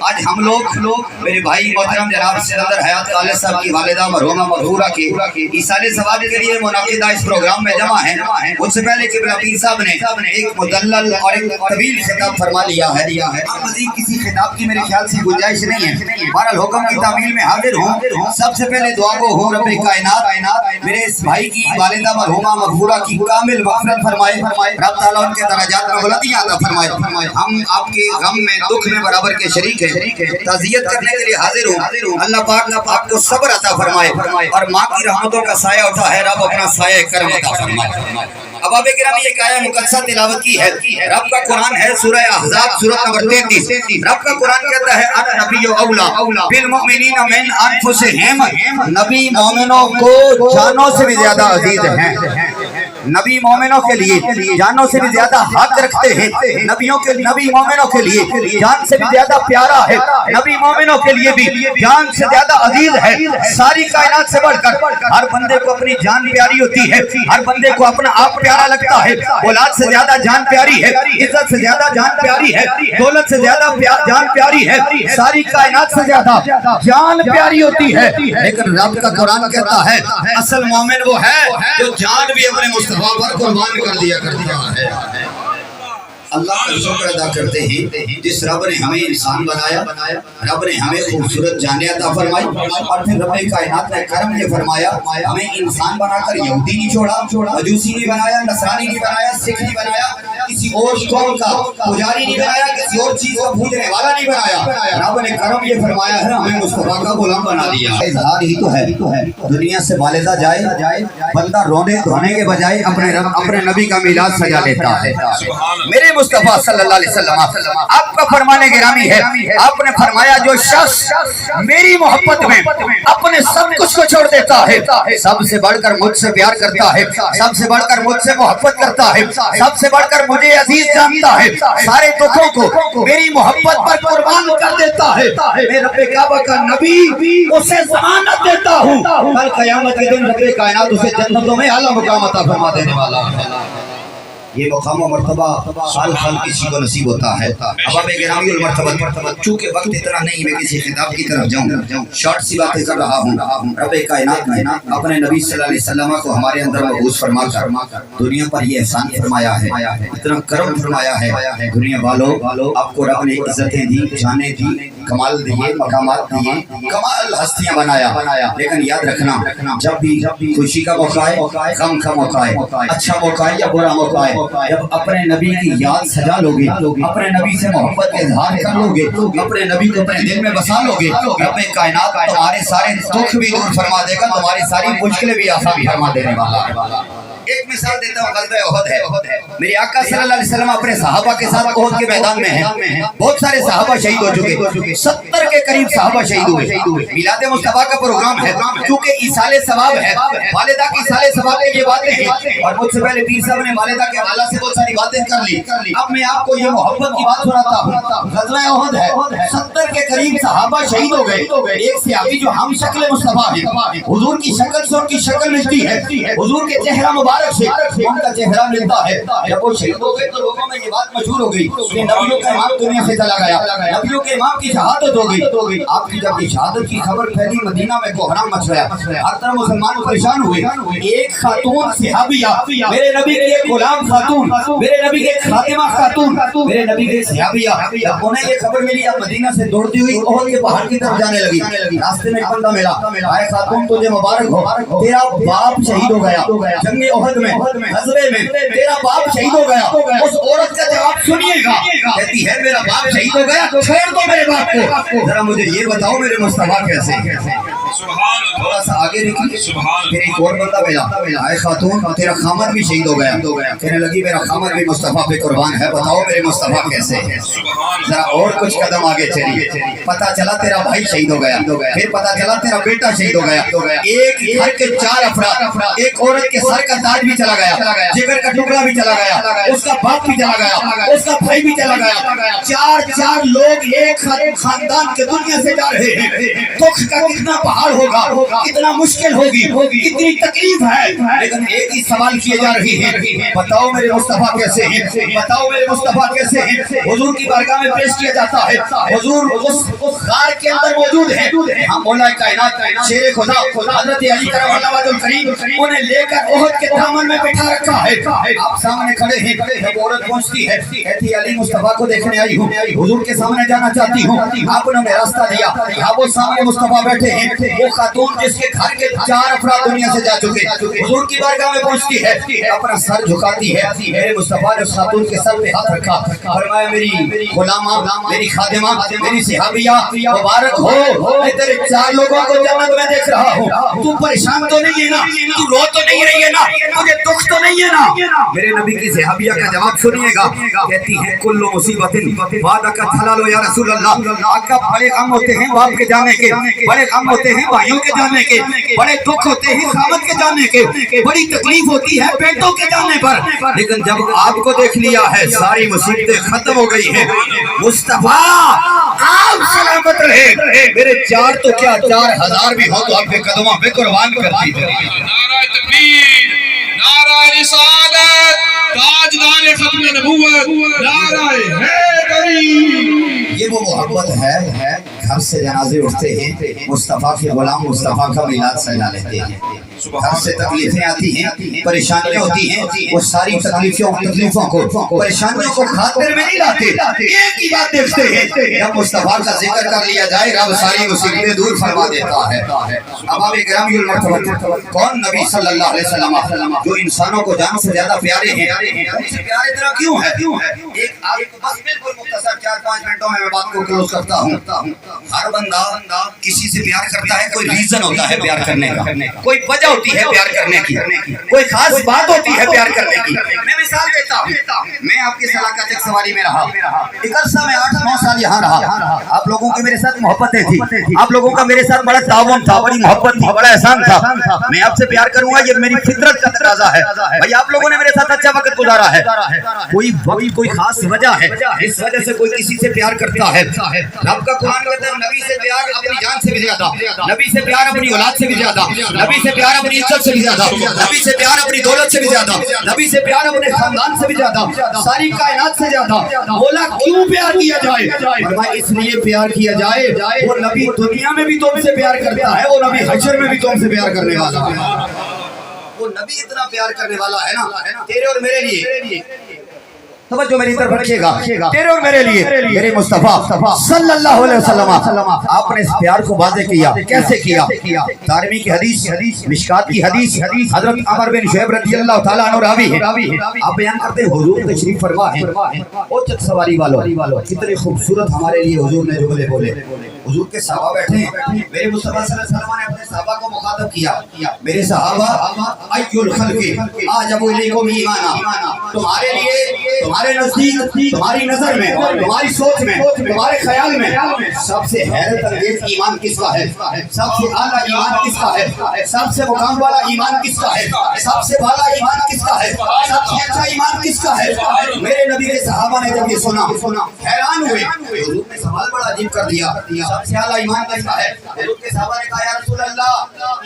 آج ہم لوگ میرے بھائی محترم جناب سکندر حیات خالد صاحب کی والدہ مرحومہ مغفورہ کے ایصال ثواب کے لیے منعقدہ اس پروگرام میں جمع ہیں ان سے پہلے قبلہ پیر صاحب نے ایک مدلل اور ایک طویل خطاب فرما لیا ہے اب مزید کسی خطاب کی میرے خیال سے گنجائش نہیں ہے بہرحال حکم کی تعمیل میں حاضر ہوں سب سے پہلے دعا کو ہوں رب کائنات میرے اس بھائی کی والدہ مرحومہ مغفورہ کی کامل مغفرت فرمائے رب تعالیٰ ان کے درجات میں بلندیاں عطا فرمائے ہم آپ کے غم میں دکھ میں برابر کے شریک ہیں تعزیت کرنے کے لیے حاضر ہوں اللہ پاک آپ کو صبر عطا فرمائے اور ماں کی رحمتوں کا سایہ اٹھا ہے رب اپنا سایہ کرم عطا فرمائے اب آپ گرامی ایک آیہ مقدسہ تلاوت کی ہے رب کا قرآن ہے سورہ احزاب سورۃ نمبر 33 رب کا قرآن کہتا ہے النبی اولا بالمؤمنین من انفسہم نبی مومنوں کو جانوں سے بھی زیادہ عزیز ہیں نبی مومنوں کے لیے جانوں سے بھی زیادہ حق رکھتے ہیں نبی مومنوں کے لیے جان سے بھی زیادہ پیارا ہے نبی مومنوں کے لیے بھی جان سے زیادہ عزیز ہے ساری کائنات سے بڑھ کر ہر بندے کو اپنی جان پیاری ہوتی ہے ہر بندے کو اپنا آپ پیارا لگتا ہے اولاد سے زیادہ جان پیاری ہے عزت سے زیادہ جان پیاری ہے دولت سے زیادہ جان پیاری ہے ساری کائنات سے زیادہ جان پیاری ہوتی ہے لیکن رب کا قرآن کہتا ہے اصل مومن وہ ہے جو جان بھی اپنے مصطفیٰ پر قربان کر دیا کرتا ہے اللہ کا شکر ادا کرتے ہیں جس رب نے ہمیں انسان بنایا رب نے ہمیں خوبصورت جانیں عطا فرمائی اور پھر رب کائنات نے کرم یہ فرمایا ہمیں انسان بنا کر یہودی نہیں چھوڑا مجوسی نہیں بنایا نصرانی نہیں بنایا سکھ نہیں بنایا کسی اور قوم کا پجاری نہیں بنایا کسی اور چیز کو پوجنے والا نہیں بنایا رب نے کرم یہ فرمایا ہے ہمیں مصطفیٰ کا غلام بنا دیا اظہار ہی تو ہے دنیا سے والدہ جائے بندہ رونے دھونے کے بجائے اپنے نبی کا میلاد سجا لیتا ہے میرے مصطفیٰ صلی اللہ علیہ وسلم آپ کا فرمانے گرامی ہے آپ نے فرمایا جو شخص میری محبت میں اپنے سب کچھ کچھ کو چھوڑ دیتا ہے، سب سے بڑھ کر مجھ سے پیار کرتا ہے، سب سے بڑھ کر مجھ سے محبت کرتا ہے، سب سے بڑھ کر مجھے عزیز جانتا ہے، سارے دکھوں کو میری محبت پر قربان کر دیتا ہے، میں رب کعبہ کا نبی اسے ضمانت دیتا ہوں کل قیامت کے دن رب کائنات اسے جنتوں میں اعلیٰ مقام عطا فرما دینے والا ہے۔ یہ مقام و مرتبہ سال سال کسی کو نصیب ہوتا ہے۔ اب گرامی المرتبہ، چونکہ وقت اتنا نہیں میں کسی خطاب کی طرف جاؤں، شارٹ سی باتیں کر رہا ہوں۔ رب کائنات نے اپنے نبی صلی اللہ علیہ وسلم کو ہمارے اندر مبعوث فرما کر دنیا پر یہ احسان فرمایا ہے، اتنا کرم فرمایا ہے۔ دنیا والو آپ کو رب نے عزتیں دی، جانیں دی، کمال دیے، مقامات دیے، کمال ہستیاں بنایا، لیکن یاد رکھنا جب بھی خوشی کا موقع ہے، غم کا موقع ہے، اچھا موقع ہے یا برا موقع ہے، جب اپنے نبی کی یاد سجا لوگے، اپنے نبی سے محبت کا اظہار کر لوگے، اپنے نبی کو اپنے دل میں بسا لوگے، رب کائنات تمہارے سارے دکھ بھی دور فرما دے گا، تمہاری ساری مشکلیں بھی آسان فرما دینے والا ہے۔ ایک مثال دیتا ہوں، غزوہ احد ہے۔ میرے آقا صلی اللہ علیہ وسلم اپنے صحابہ کے ساتھ احد کے میدان میں ہیں، بہت سارے صحابہ شہید ہو چکے، 70 کے قریب صحابہ شہید ہوئے۔ میلاد مصطفیٰ کا پروگرام ہے، کیونکہ ایصال ثواب ہے، والدہ کی ایصال ثواب میں یہ باتیں ہیں، اور مجھ سے پہلے پیر صاحب نے والدہ کے حوالہ سے بہت ساری باتیں کر لی۔ اب میں آپ کو یہ محبت کی بات سناتا ہوں۔ غزوہ احد ہے، 70 کے قریب صحابہ شہید ہو گئے۔ ایک صحابی جو ہم شکل مصطفیٰ ہے، حضور کی شکل سے ان کی شکل ملتی ہے، حضور کے چہرہ مبارک سے ان کا چہرہ ملتا ہے۔ جب وہ شہید ہو گئے تو لوگوں میں یہ بات مشہور ہو گئی کہ نبیوں کا امام دنیا سے چلا گیا، نبیوں کے امام کی شہادت ہو گئی۔ آپ کی جب شہادت کی خبر پھیلی، مدینہ میں کوہرام مچ گیا، ہر طرف مسلمان پریشان ہوئے۔ ایک خاتون صحابیہ، میرے نبی کی ایک غلام خاتون، میرے نبی کے خاتمہ خاتون، میرے نبی کے صحابیہ، جب انہیں یہ خبر ملی، اب مدینہ سے دوڑتی ہوئی احد کے پہاڑ کی طرف جانے لگی۔ راستے میں ایک بندہ ملا، آئے خاتون تجھے مبارک ہو، تیرا باپ شہید ہو گیا جنگ احد میں، غزوے میں، تیرا باپ شہید ہو گیا۔ اس عورت کا جواب سنیے گا، کہتی ہے میرا باپ شہید ہو گیا، چھوڑ دو میرے باپ کو، ذرا مجھے یہ بتاؤ میرے مصطفیٰ کیسے۔ تھوڑا سا آگے نکلی، پھر ایک اور بندہ ملا، آئے خاتون تیرا خامد بھی شہید ہو گیا، کہنے لگی میرا خامد بھی مصطفیٰ پہ قربان ہے، بتاؤ میرے مصطفیٰ کیسے ہے۔ ذرا اور کچھ قدم آگے چلی، پتا چلا تیرا بھائی شہید ہو گیا، پھر پتا چلا تیرا بیٹا شہید ہو گیا۔ ایک گھر کے 4 افراد، ایک عورت کے سر کا تاج بھی چلا گیا، جگر کا ٹکڑا بھی چلا گیا، اس کا باپ بھی چلا گیا، اس کا بھائی بھی چلا گیا، 4 لوگ ایک خاندان کے دنیا سے جا رہے ہیں۔ دکھ کا کتنا پہاڑ ہوگا، کتنا مشکل ہوگی، کتنی تکلیف ہے، لیکن ایک ہی سوال کیے جا رہی ہے، بتاؤ میرے مصطفیٰ کیسے ہیں، بتاؤ میرے مصطفیٰ کیسے ہیں۔ حضور کی بارگاہ میں پیش کیا جاتا ہے، حضور اس غار کے اندر موجود ہے، ہم مولا کائنات شیر خدا حضرت علی کرم اللہ وجہ الکریم انہیں لے کر احد کے دامن میں بٹھا رکھا ہے، آپ سامنے کھڑے ہیں۔ جب عورت پہنچتی ہے، کہتی علی مصطفیٰ کو دیکھنے آئی ہوں، حضور کے سامنے جانا چاہتی ہوں، آپ نے ہمیں راستہ دیا، آپ وہ سامنے مصطفیٰ بیٹھے ہیں، وہ خاتون جس کے گھر کے 4 افراد دنیا سے جا چکے، حضور کی بارگاہ میں پہنچتی ہے، اپنا سر جھکاتی ہے، میرے مصطفیٰ نے اس خاتون کے سر پہ ہاتھ رکھا، فرمایا میری غلامہ، میری خادمہ، میری صحابیہ مبارک ہو، میں تیرے 4 لوگوں کو جنت میں دیکھ رہا ہوں، تو پریشان تو نہیں ہے نا، تو رو تو نہیں رہی ہے نا، مجھے دکھ تو نہیں ہے نا۔ میرے نبی کی صحابیہ کا جواب سنیے گا، کہتی ہے کل مصیبت وعدہ کا حلال یا رسول اللہ، آقا بڑے غم ہوتے ہیں باپ کے جانے کے، بڑے غم ہوتے ہیں بھائیوں کے جانے کے، بڑے دکھ ہوتے ہیں خامد کے جانے کے، بڑی تکلیف ہوتی ہے بیٹوں کے جانے پر، لیکن جب آپ کو دیکھ لیا ہے ساری مصیبتیں ختم ہو گئی ہیں۔ مصطفیٰ آپ سلامت رہے، میرے 4 تو کیا 4000 بھی ہو تو آپ کے قدموں پہ قربان کرتی ہے۔ نعرہ تکبیر، نعرہ رسالت، تاجدار ختم نبوت، نعرہ حیدری۔ یہ وہ محبت ہے، گھر سے جنازے اٹھتے ہیں، مصطفیٰ کے غلام مصطفیٰ کا میلاد سجا لیتے ہیں، گھر سے تکلیفیں آتی ہیں، پریشانیاں ہوتی ہیں، وہ ساری تکلیفوں کو، پریشانیوں کو خاطر میں نہیں لاتے، ایک ہی بات دیکھتے ہیں، جب مصطفیٰ کا ذکر کر لیا جائے رب ساری مصیبتیں دور فرما دیتا ہے۔ اب آپ گرامی المرتبہ کون نبی صلی اللہ علیہ وسلم جو انسانوں کو جان سے زیادہ پیارے ہیں، ان سے پیار اتنا کیوں ہے؟ ایک آپ کو بس بالکل مختصر 4-5 منٹوں میں بات کو کلوز کرتا ہوں۔ ہر بندہ کسی سے پیار کرتا ہے، کوئی ریزن ہوتا ہے پیار کرنے کا، کوئی وجہ ہوتی ہے پیار کرنے کی، کوئی خاص بات ہوتی ہے پیار کرنے کی۔ میں مثال دیتا ہوں، میں آپ کی صلاح تک سواری میں رہا، ایک عرصہ میں 8-9 سال یہاں رہا، آپ لوگوں کی میرے ساتھ محبتیں تھی، آپ لوگوں کا میرے ساتھ بڑا تعاون تھا، بڑی محبت تھی، بڑا احسان تھا، میں آپ سے پیار کروں گا، یہ میری فطرت کا تقاضا ہے۔ بھائی آپ لوگوں نے میرے ساتھ اچھا وقت گزارا ہے، کوئی وقت کوئی خاص وجہ ہے، اس وجہ سے کوئی کسی سے پیار کرتا ہے۔ رب کا قرآن کہتا ہے نبی سے پیار اپنی جان سے بھی زیادہ، نبی سے پیار اپنی اولاد سے بھی زیادہ، نبی سے پیار اپنی عزت سے بھی زیادہ، نبی سے پیار اپنی دولت سے بھی زیادہ، نبی سے پیار اپنے خاندان سے بھی زیادہ، ساری کائنات سے زیادہ۔ بولا کیوں پیار کیا جائے؟ فرمایا اس لیے پیار کیا جائے، وہ نبی دنیا میں بھی تم سے پیار کرتا ہے، وہ نبی حشر میں بھی تم سے پیار کرنے والا ہے۔ وہ نبی اتنا پیار کرنے والا ہے نا تیرے اور میرے لیے۔ توجہ میری طرف رکھیے گا، تیرے اور میرے لیے میرے مصطفیٰ صلی اللہ علیہ وسلم آپ نے اس پیار کو واضح کیا۔ کیسے کیا؟ دارمی کی حدیث، مشکات کی حدیث، حضرت عمر بن شعیب رضی اللہ تعالیٰ عنہ راوی ہے، آپ بیان کرتے ہیں حضور تشریف فرما ہے، او چت سواری والو کتنے خوبصورت ہمارے لیے حضور نے جملے بولے۔ حضور کے صحابہ بیٹھے ہیں، میرے مصطفیٰ صلی اللہ علیہ وسلم نے اپنے صحابہ کو مخاطب کیا، میرے صحابہ ای الخلق اعجب الیکم ایمانا، تمہارے لیے تمہارے نزدیک تمہاری نظر میں تمہاری سوچ میں تمہارے خیال میں سب سے حیرت انگیز ایمان کس کا ہے؟ سب سے اعلیٰ ایمان کس کا ہے؟ سب سے مقام والا ایمان کس کا ہے؟ سب سے بالا ایمان کس کا ہے؟ سب سے اچھا ایمان کس کا ہے؟ میرے نبی کے صحابہ نے جب یہ سنا حیران ہوئے، حضور نے سوال بڑا عجیب کر دیا، سب سے اعلیٰ ایمان کس کا ہے؟ حضور کے صحابہ نے کہا یا رسول اللہ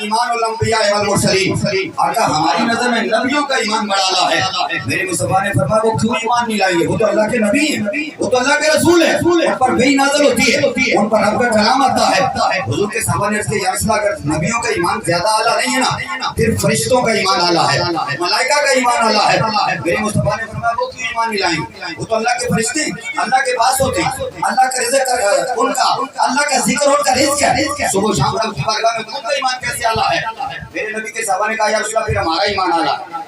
ایمان الانبیاء والمرسلین، آقا ہماری نظر میں نبیوں کا ایمان بڑا اعلیٰ ہے۔ میرے مصطفیٰ نے فرمایا وہ کیوں ایمان نہیں لائیں گے؟ وہ تو اللہ کے نبی ہیں، وہ تو اللہ کے رسول ہیں، ان پر وحی نازل ہوتی ہے، ان پر رب کا کلام آتا ہے۔ حضور کے صحابہ نے عرض کیا یا رسول اللہ اگر نبیوں کا ایمان زیادہ اعلیٰ نہیں ہے نا پھر فرشتوں کا ایمان اعلیٰ ہے، ملائکہ کا ایمان اعلیٰ ہے۔ میرے مصطفیٰ نے فرمایا وہ کیوں ایمان نہیں لائیں گے؟ وہ تو اللہ کے فرشتے اللہ کے پاس ہوتے ہیں، اللہ کا رزق ان کا، اللہ کا ذکر ان کا رزق ہے، صبح شام رب کی بارگاہ میں ان کا ایمان کیسے اعلیٰ ہے؟ میرے نبی کے صحابہ نے کہا یا رسول اللہ پھر ہمارا ایمان اعلیٰ ہے،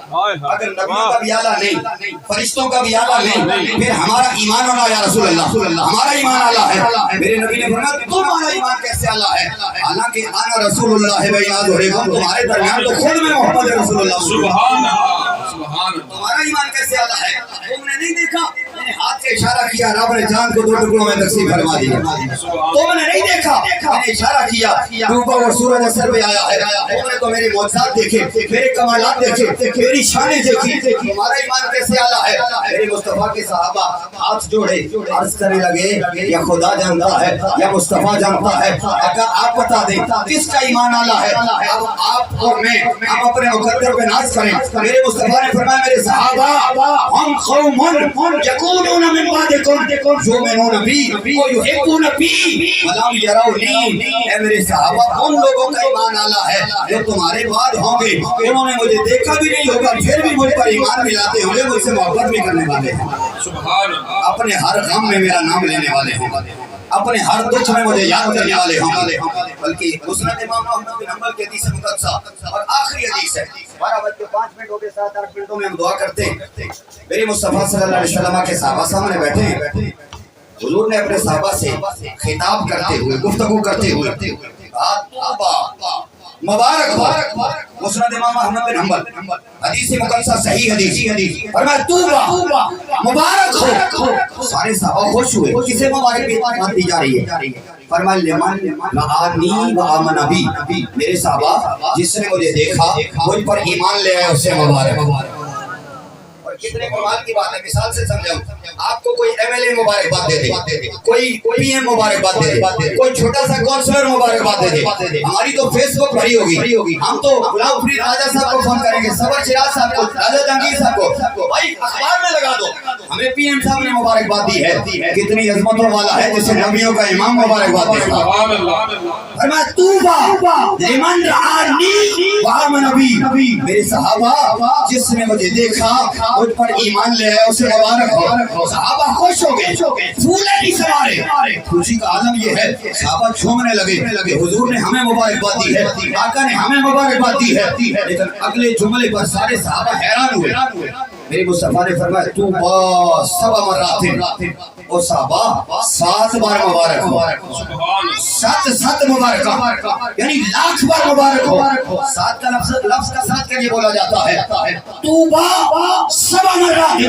اگر نبیوں کا بھی اعلیٰ نہیں فرشتوں کا بھی اعلیٰ نہیں پھر ہمارا ایمان اعلیٰ یا رسول اللہ، ہمارا ایمان اعلیٰ ہے۔ میرے نبی نے فرمایا تمہارا ایمان کیسے اعلیٰ ہے؟ حالانکہ انا رسول اللہ بین اظہرکم، تمہارے درمیان تو خود میں محمد رسول اللہ، سبحان اللہ سبحان اللہ۔ تمہارا ایمان کیسے اعلیٰ ہے؟ تم نے نہیں دیکھا، میں نے ہاتھ سے اشارہ کیا، رب نے جان کو 2 ٹکڑوں میں تقسیم فرما دیا۔ تم نے نہیں دیکھا، میں نے اشارہ کیا، ڈوبا اور سورج اثر پہ آیا ہے، تم نے تو میرے معجزات دیکھے، میرے کمالات دیکھے، میری شانیں دیکھی، تمہارا ایمان کیسے اعلیٰ ہے؟ میرے مصطفیٰ کے صحابہ ہاتھ جوڑے عرض کرنے لگے یا خدا جانتا ہے یا مصطفیٰ جانتا ہے، اگر آپ بتا دیں کس کا ایمان اعلیٰ ہے؟ اب آپ اور میں ہم اپنے مقدر پہ ناز کریں۔ میرے مصطفیٰ نے فرمایا میرے صحابہ ہم قوم یقولون من بعدکم یؤمنون بی ویحبون بی ولم یرونی، اے میرے صحابہ ان لوگوں کا ایمان اعلیٰ ہے جو تمہارے بعد ہوں گے، انہوں نے مجھے دیکھا بھی نہیں ہوگا پھر بھی مجھ پر ایمان بھی لاتے ہوں گے، مجھ سے محبت بھی کرنے والے ہیں، سبحان اللہ۔ اپنے ہر غم میں میرا نام لینے والے ہیں، اپنے ہر دکھ میں مجھے یاد کرنے والے ہیں۔ بلکہ مسند امام احمد بن حنبل کی حدیث مقدسہ اور آخری حدیث ہے، 12:05 ہو گئے، 7-8 منٹوں میں ہم دعا کرتے ہیں۔ میرے مصطفیٰ صلی اللہ علیہ وسلم کے صحابہ سامنے بیٹھے ہیں، حضور نے اپنے صحابہ سے خطاب کرتے ہوئے گفتگو کرتے ہوئے کہا مبارک ہو مسند امام احمد بن حنبل حدیث مقدسہ صحیح حدیث، فرمایا توبہ مبارک ہو۔ سارے صحابہ خوش ہوئے، کسے مبارک دی جا رہی ہے؟ فرمایا لمن لآنی و آمن بی، میرے صحابہ جس نے مجھے دیکھا مجھ پر ایمان لے آئے اسے مبارک۔ کتنے کمال کی بات ہے، مثال سے سمجھاؤں، آپ کو کوئی ایم ایل اے مبارکباد دے دے، کوئی پی ایم مبارکباد دے دے، کوئی چھوٹا سا کونسلر مبارکباد دے دے، ہماری تو فیس بک بھری ہوگی، ہم تو غلام فرید راجہ صاحب کو فون کریں گے، صبر شراز صاحب کو، راجہ جہانگیر صاحب کو، بھائی اخبار میں لگا دو ہمیں پی ایم صاحب نے مبارکباد دی ہے، کتنی عظمتوں والا ہے جسے نبیوں کا امام مبارکباد دے گا۔ فرمایا توبہ لمن رآنی و آمن بی، میرے صحابہ جس نے مجھے دیکھا مجھ پر ایمان لے آئے اسے مبارک ہو۔ صحابہ خوش ہو گئے، پھولے نہیں سوارے، خوشی کا عالم یہ ہے، صحابہ جھومنے لگے، حضور نے ہمیں مبارکباد دی ہے، آقا نے ہمیں مبارکباد دی ہے، لیکن اگلے جملے پر سارے صحابہ حیران ہوئے۔ میرے مصطفیٰ نے فرمایا توبہ 7 مرات، او صحابہ 7 بار مبارک ہو، 7 مبارک، یعنی لاکھ بار مبارک ہو۔ 7 کا لفظ کا ساتھ کے لیے بولا جاتا ہے توبہ 7 مرات،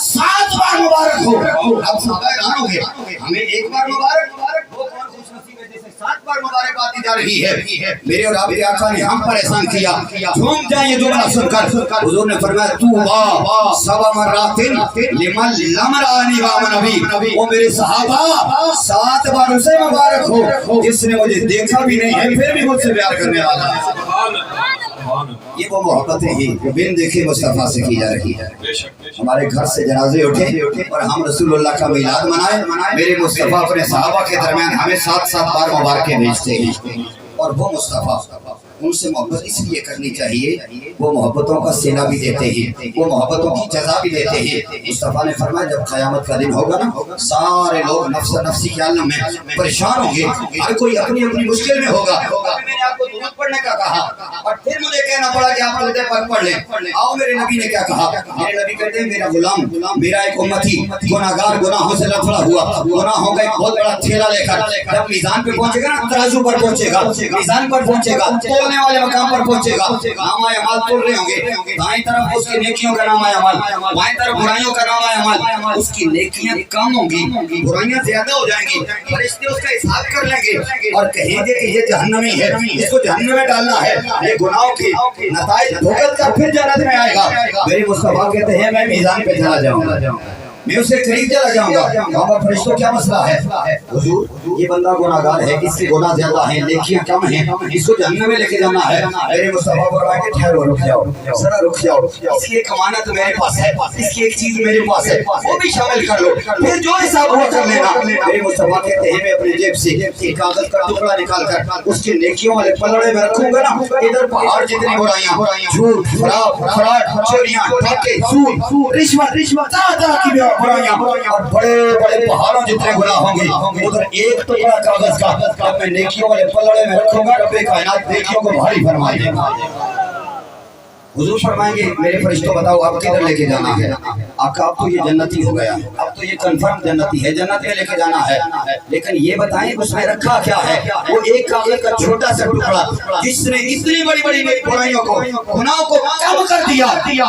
7 بار مبارک ہو۔ اب صحابہ حیران ہو گئے، ہمیں 1 بار مبارک، وہ کون خوش نصیب ہے جیسے 7 بار مبارک آتی جا رہی ہے۔ میرے اور آپ کے آقا نے ہم پر احسان کیا، جھوم جائیں یہ جملہ سن کر۔ حضور نے فرمایا توبہ 7 مرات لمن لم رانی وامن نبی، وہ میرے صحابہ 7 بار اسے مبارک ہو جس نے مجھے دیکھا بھی نہیں ہے پھر بھی مجھ سے پیار کرنے والا ہے۔ یہ وہ محبتیں ہیں جو بن دیکھے مصطفیٰ سے کی جا رہی ہے۔ ہمارے گھر سے جنازے اٹھے اور ہم رسول اللہ کا میلاد منائے، میرے مصطفیٰ اپنے صحابہ کے درمیان ہمیں 7 بار مبارکیں بھیجتے ہیں۔ اور وہ مصطفیٰ، ان سے محبت اس لیے کرنی چاہیے، وہ محبتوں کا صلہ بھی دیتے ہیں، وہ محبتوں کی جزا بھی دیتے ہیں۔ مصطفیٰ نے فرمایا جب قیامت کا دن ہوگا نا، سارے لوگ نفس نفسی کے عالم میں پریشان ہوں گے، ہر کوئی اپنی اپنی مشکل میں ہوگا۔ میں نے آپ کو درود پڑھنے کا کہا اور پھر مجھے کہنا پڑا کہ آپ درود پاک پڑھ لیں۔ آؤ میرے نبی نے کیا کہا؟ میرے نبی کہتے ہیں میرا غلام، میرا ایک امتی گناہگار، گناہوں سے لفڑا ہوا، گناہوں کا ایک بہت بڑا تھیلا لے کر جب میزان پہ پہنچے گا نا، ترازو پر پہنچے گا، میزان پر پہنچے گا، تولنے والے مقام پر پہنچے گا، نامہ اعمال تول رہے ہوں گے، دائیں طرف اس کی نیکیوں کا نامہ اعمال، بائیں طرف برائیوں کا نامہ اعمال۔ اس کی نیکیاں کم ہوں گی، برائیاں زیادہ ہو جائیں گی، فرشتے اس کا حساب کر لیں گے اور کہیں گے کہ یہ جہنمی ہے، اس کو جہنم میں ڈالنا ہے، یہ گناہوں کے نتائج بھگت کر پھر جنت میں آئے گا۔ میرے مصطفیٰ کہتے ہیں میں میزان پہ چلا جاؤں گا، میں اسے قریب چلا جاؤں گا، کہوں گا فرشتوں کیا مسئلہ ہے؟ حضور یہ بندہ گناہگار ہے، اس کے گناہ زیادہ ہیں، نیکیاں کم ہیں، اس کو جہنم میں لے کے جانا ہے۔ میرے مصطفیٰ فرمائے کہ ٹھہرو، رک جاؤ، ذرا رک جاؤ، اس کی ایک امانت میرے پاس ہے، اس کی ایک چیز میرے پاس ہے، وہ بھی شامل کر لو، پھر جو حساب ہوا کر لینا۔ میرے مصطفیٰ کہتے ہیں میں اپنے جیب سے ایک کاغذ کا ٹکڑا نکال کر اس کے نیکیوں والے پلڑے میں رکھوں گا نا، ادھر پہاڑ جتنی برائیاں، جھوٹ، فراڈ، چوریاں، ڈاکے، سود، رشوت، طرح طرح کی برائیاں اور بڑے بڑے پہاڑوں جتنے گناہ ہوں گے، ادھر ایک ٹکڑا کاغذ کا جب میں نیکیوں والے پلڑے میں رکھوں گا، رب کائنات نیکیوں کو بھاری فرمائے دے گا۔ حضور فرمائیں گے میرے فرشتوں بتاؤ آپ کدھر لے کے جانا ہے؟ آقا اب تو یہ جنتی ہو گیا، اب تو یہ کنفرم جنتی ہے، جنت میں لے کے جانا ہے، لیکن یہ بتائیں اس میں رکھا کیا ہے؟ وہ ایک کاغذ کا چھوٹا سا ٹکڑا جس نے اتنی بڑی بڑی برائیوں کو، گناہوں کو کم کر دیا،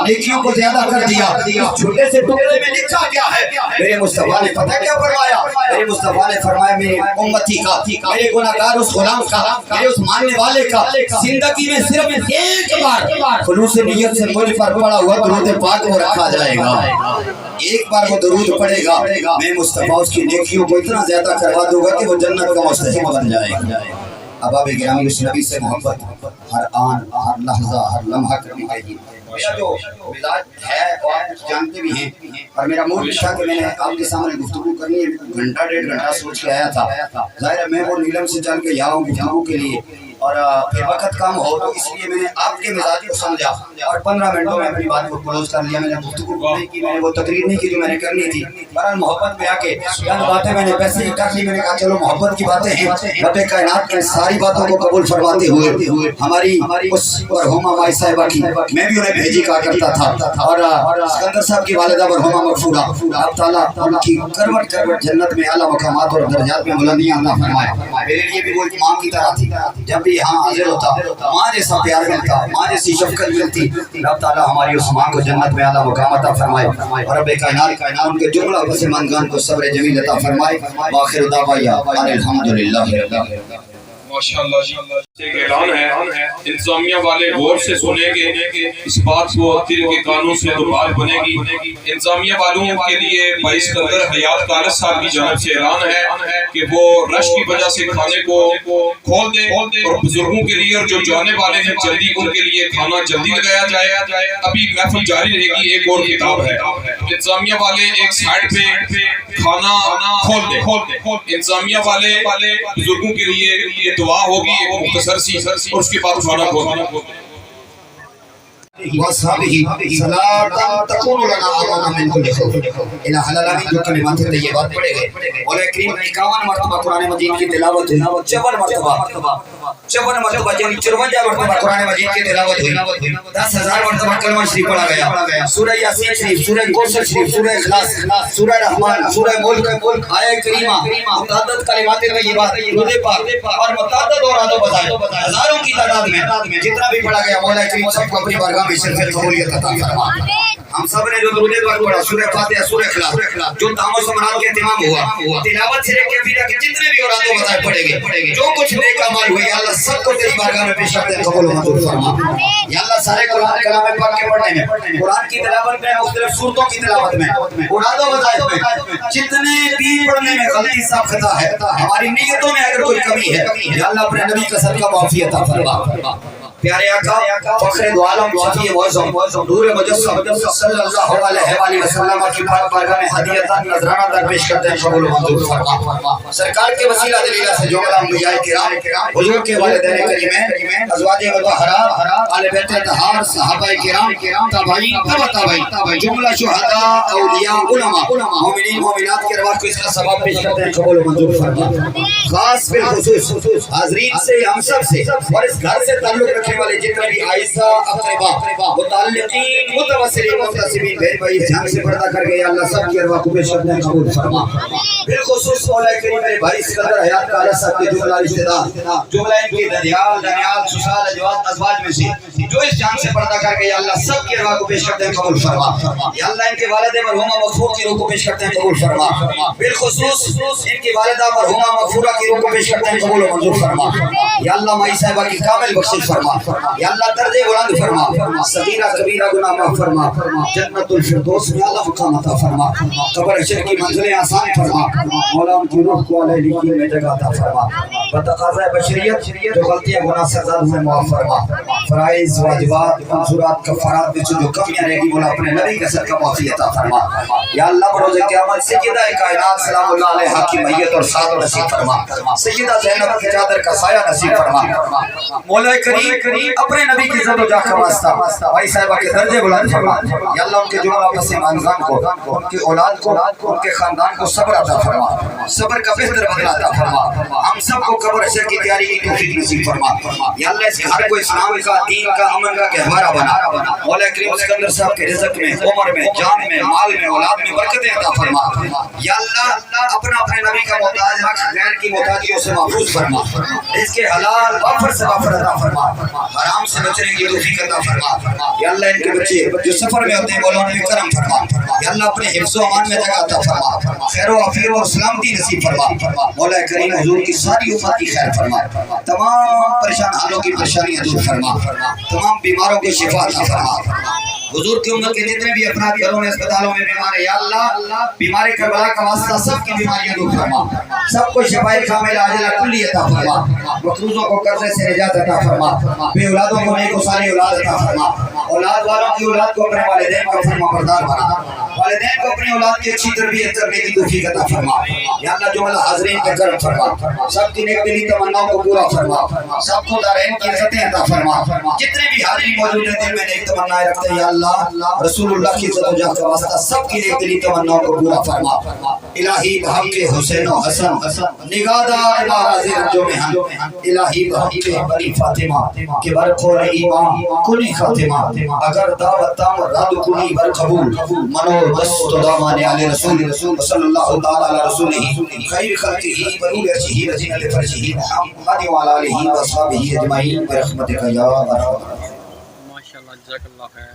نیکیوں کو زیادہ کر دیا، اس چھوٹے سے ٹکڑے میں لکھا کیا ہے؟ میرے مصطفیٰ نے پتہ کیا فرمایا؟ میرے مصطفیٰ نے فرمایا میرے امتی کا، میرے گناہگار اس غلام کا، میرے اس ماننے والے کا زندگی میں صرف ایک بار خلوص نیت سے مجھ پر پڑا ہوا درود پاک وہ رکھا جائے گا، ایک بار وہ درود پڑے گا، میں مصطفیٰ اس کی نیکیوں کو اتنا زیادہ کروا دوں گا کہ وہ جنت کا مستحق بن جائے گا۔ احباب گرامی اس نبی سے محبت ہر آن، ہر لحظہ، ہر لمحہ کرنی چاہیے۔ میرا جو مزاج ہے اور آپ جانتے بھی ہیں، اور میرا موڈ تھا کہ میں نے آپ کے سامنے گفتگو کرنی ہے، گھنٹہ ڈیڑھ گھنٹہ سوچ کے آیا تھا، ظاہر ہے میں وہ نیلم سے چل کے یہاں ہوں گفتگو کے لیے، اور پھر وقت کم ہو تو اس لیے میں نے آپ کے مزاج کو سمجھا اور 15 منٹوں میں اپنی بات کو کلوز کر لیا۔ میں نے گفتگو نہیں کی، میں نے وہ تقریر نہیں کی جو میں نے کرنی تھی، بہرحال محبت میں آ کے چند باتیں میں نے پیسے ہی کر لی۔ میں نے کہا چلو محبت کی باتیں ہیں، رب کائنات کے ساری باتوں کو قبول فرماتے ہوئے ہماری اس مرحومہ مائی صاحبہ کی میں بھی انہیں بھیجی کہا کرتا تھا، اور سکندر صاحب کی والدہ مرحومہ مغفورہ، اللہ تعالیٰ ان کی کروٹ کروٹ جنت میں اعلیٰ مقامات اور درجات میں بلندیاں عطا فرمائے۔ میرے لیے بھی وہ ماں کی طرح تھی، جب بھی یہاں حاضر ہوتا ماں جیسا پیار ملتا، ماں جیسی شفقت ملتی۔ رب تعالیٰ ہماری اس ماں کو جنت میں اعلیٰ مقام عطا فرمائے اور رب کائنات ان کے جملہ پسماندگان کو صبر جمیل عطا فرمائے۔ وآخر دعوانا ان الحمدللہ رب العالمین۔ ماشاءاللہ ایک اعلان ہے، انتظامیہ والے غور سے سنیں گے اس بات کو، دل کے کانوں سے تو بات بنے گی۔ انتظامیہ والوں کے لیے بھائی سکندر حیات کالج صاحب کی جانب سے اعلان ہے کہ وہ رش کی وجہ سے کھانے کو کھول دیں اور بزرگوں کے لیے اور جو جانے والے ہیں جلدی ان کے لیے کھانا جلدی لگایا جائے۔ ابھی محفل جاری رہے گی، ایک اور کتاب ہے، انتظامیہ والے ایک سائڈ پہ کھانا کھول دیں۔ انتظامیہ والے بزرگوں کے لیے یہ دعا ہوگی ایک مختصر سی، اور اس کے بعد کھانا کھول دیں۔ واصحابہ صلاۃ تکون لنا اماما من کل خوف۔ الہ العالمین جو کلمات طیبات پڑھے گئے، مولا کریم نے 51 مرتبہ قرآن مجید کی تلاوت ہوئی، 54 مرتبہ یعنی 54 مرتبہ قرآن مجید کی تلاوت ہوئی، 10,000 مرتبہ کلمہ شریف پڑھا گیا، سورہ یاسین شریف، سورہ کوثر شریف، سورہ اخلاص، سورہ رحمان، سورہ ملک، آیہ کریمہ، متعدد کلمات طیبات، درود پاک اور متعدد اوراد و بذائر ہزاروں کی تعداد میں جتنا بھی پڑھا گیا، مولا کریم سب کو اپنی بارگاہ میں شرف قبولیت عطا فرما۔ ہم سب نے جو درود پاک پڑھا، سورہ فاتحہ، سورہ اخلاص، جو تام و سمرات کے اہتمام ہوا، تلاوت سے لے کے ابھی تک جتنے بھی اوراد و بذائر پڑھے گئے، جو کچھ نیک اعمال ہوئے، یا اللہ سب کو تیری بارگاہ میں پیش کرتے ہیں، قبول و منظور فرما۔ یا اللہ سارے قرآن کلام پاک کے پڑھنے میں، قرآن کی تلاوت میں، مختلف سورتوں کی تلاوت میں، اوراد و بذائر میں جتنے بھی پڑھنے میں غلطی صاف خطا ہے، ہماری نیتوں میں اگر کوئی کمی ہے، یا اللہ اپنے نبی کا صدقہ معافی عطا فرما۔ پیارے آقا فخر دو عالم شفیع معظم نور مجسم صلی اللہ علیہ وآلہ وسلم کی پاک بارگاہ میں ہدیۃ نذرانہ درپیش کرتے ہیں، قبول و منظور فرما۔ سرکار کے وسیلہ دلیلہ سے جو انبیاء کرام، حضور کے والدین کریمین، ازواج مطہرات، آل بیت اطہار، صحابہ کرام، تابعین، تبع تابعین، جملہ شہداء، اولیاء، علماء، مومنین مومنات کے ارواح کو اس کا ثواب پیش کرتے ہیں، قبول و منظور فرما۔ خاص بالخصوص حاضرین سے، ہم سب سے اور اس گھر سے تعلق رکھنے والے جتنے بھی آئزہ، اقربا، متعلقین، متوسلین، منتسبین، بہن بھائی جان سے پردہ کر گئے، اللہ سب کی ارواح کو پیش کرتے ہیں، قبول فرما۔ بالخصوص مولا کریم میرے بھائی سکندر حیات کا علیہ صاحب کے جملہ رشتہ دار، جملہ ان کی دنیال، سسال، اجواد، ازواج میں سے جو اس جان سے پردہ کر گئے، اللہ سب کی ارواح کو پیش کرتے ہیں، قبول فرما۔ یا اللہ ان کے والد مرحومہ مغفور کی روح کو پیش کرتے ہیں، قبول فرما۔ بالخصوص ان کی والدہ مرحومہ مغفورہ کی روح کو پیش کرتے ہیں، قبول و منظور فرما۔ یا اللہ مائی صاحبہ کی کامل بخشش فرما، یا اللہ درجے بلند فرما، صغیرہ کبیرہ گناہ معاف فرما، جنت الفردوس میں اعلیٰ مقام عطا فرما، قبر حشر کی منزلیں آسان فرما، مولا ان کی روح کو علیہ لکین میں جگہ عطا فرما، بتقاضۂ بشریت جو غلطیاں گناہ سے زاد ہوئے معاف فرما، فرائض، واجبات، منصورات، کفارات میں سے جو کمیاں رہ گی، مولا اپنے نبی کے صدقہ معافی عطا فرما۔ یا اللہ بروز قیامت سیدہ کائنات سلام اللہ علیہا کی میت اور ساتھ نصیب فرما، سیدہ زینب کی چادر کا سایہ نصیب فرما۔ مولا کریم اپنے نبی کی عزت و جاہ کا واسطہ بھائی صاحبہ کے درجے بلند فرما۔ یا اللہ ان کے جملہ پسماندگان کو، ان کی اولاد کو، ان کے خاندان کو صبر عطا فرما، صبر کا بہتر بدلہ عطا فرما۔ ہم سب کو قبر حشر کی تیاری کی توفیق نصیب فرما۔ یا اللہ اس گھر کو اسلام کا، دین کا، امن کا گہوارہ بنا۔ مولا کریم سکندر صاحب کے رزق میں، عمر میں، جان میں، مال میں، اولاد میں برکتیں عطا فرما۔ یا اللہ اپنے نبی کا محتاج رکھ، غیر کی محتاجیوں سے محفوظ فرما، اس کے حلال وافر سے وافر عطا فرما، حرام سے بچنے کی توفیق عطا فرما۔ یا اللہ ان کے بچے جو سفر میں ہوتے ہیں، مولا ان پہ کرم فرما۔ یا اللہ اپنے حفظ و امان میں جگہ عطا فرما، خیر و عافیت اور سلامتی نصیب فرما۔ مولا کریم حضور کی ساری امت کی خیر فرما، تمام پریشان حالوں کی پریشانیاں دور فرما، تمام بیماروں کو شفا عطا فرما۔ حضور کی امت کے جتنے بھی افراد گھروں میں، اسپتالوں میں بیمار ہیں، یا اللہ بیمار کربلا کا واسطہ سب کی بیماریاں دور فرما، سب کو شفائے کامل عاجلہ کلی عطا فرما، مقروضوں کو قرضے سے نجات عطا فرما، بے اولادوں کو نیک و صالح اولاد عطا فرما، اولاد والوں کی اولاد کو اپنے والدین کا فرما بردار بنا، والدین کو اپنی اولاد کی اچھی تربیت کرنے کی توفیق عطا فرما۔ یا اللہ جملہ حاضرین کا کرم فرما، سب کی نیک دلی تمناؤں کو پورا فرما، سب کو دارین کی عزتیں عطا فرما۔ جتنے بھی حاضرین موجود ہیں دل میں نیک تمنائیں رکھتے ہیں، یا اللہ رسول اللہ کی عزت و جاہ کا واسطہ سب کی نیک دلی تمناؤں کو پورا فرما۔ الہی بحق حسین و حسن نگاہدار مہراز جو میں ہم، الہی بحق بنی فاطمہ کہ برخور ایمان کنی خاتمہ، اگر دعوت تام رد کنی بر قبول، منو دست دامان علی رسول صلی اللہ تعالی علی رسولہ خیر خلقہ بنور عرشہ وزینۃ فرشہ محمد وعلی آلہ وصحبہ اجمعین برحمتک یا ارحم۔ ماشاءاللہ، جزاک اللہ خیر۔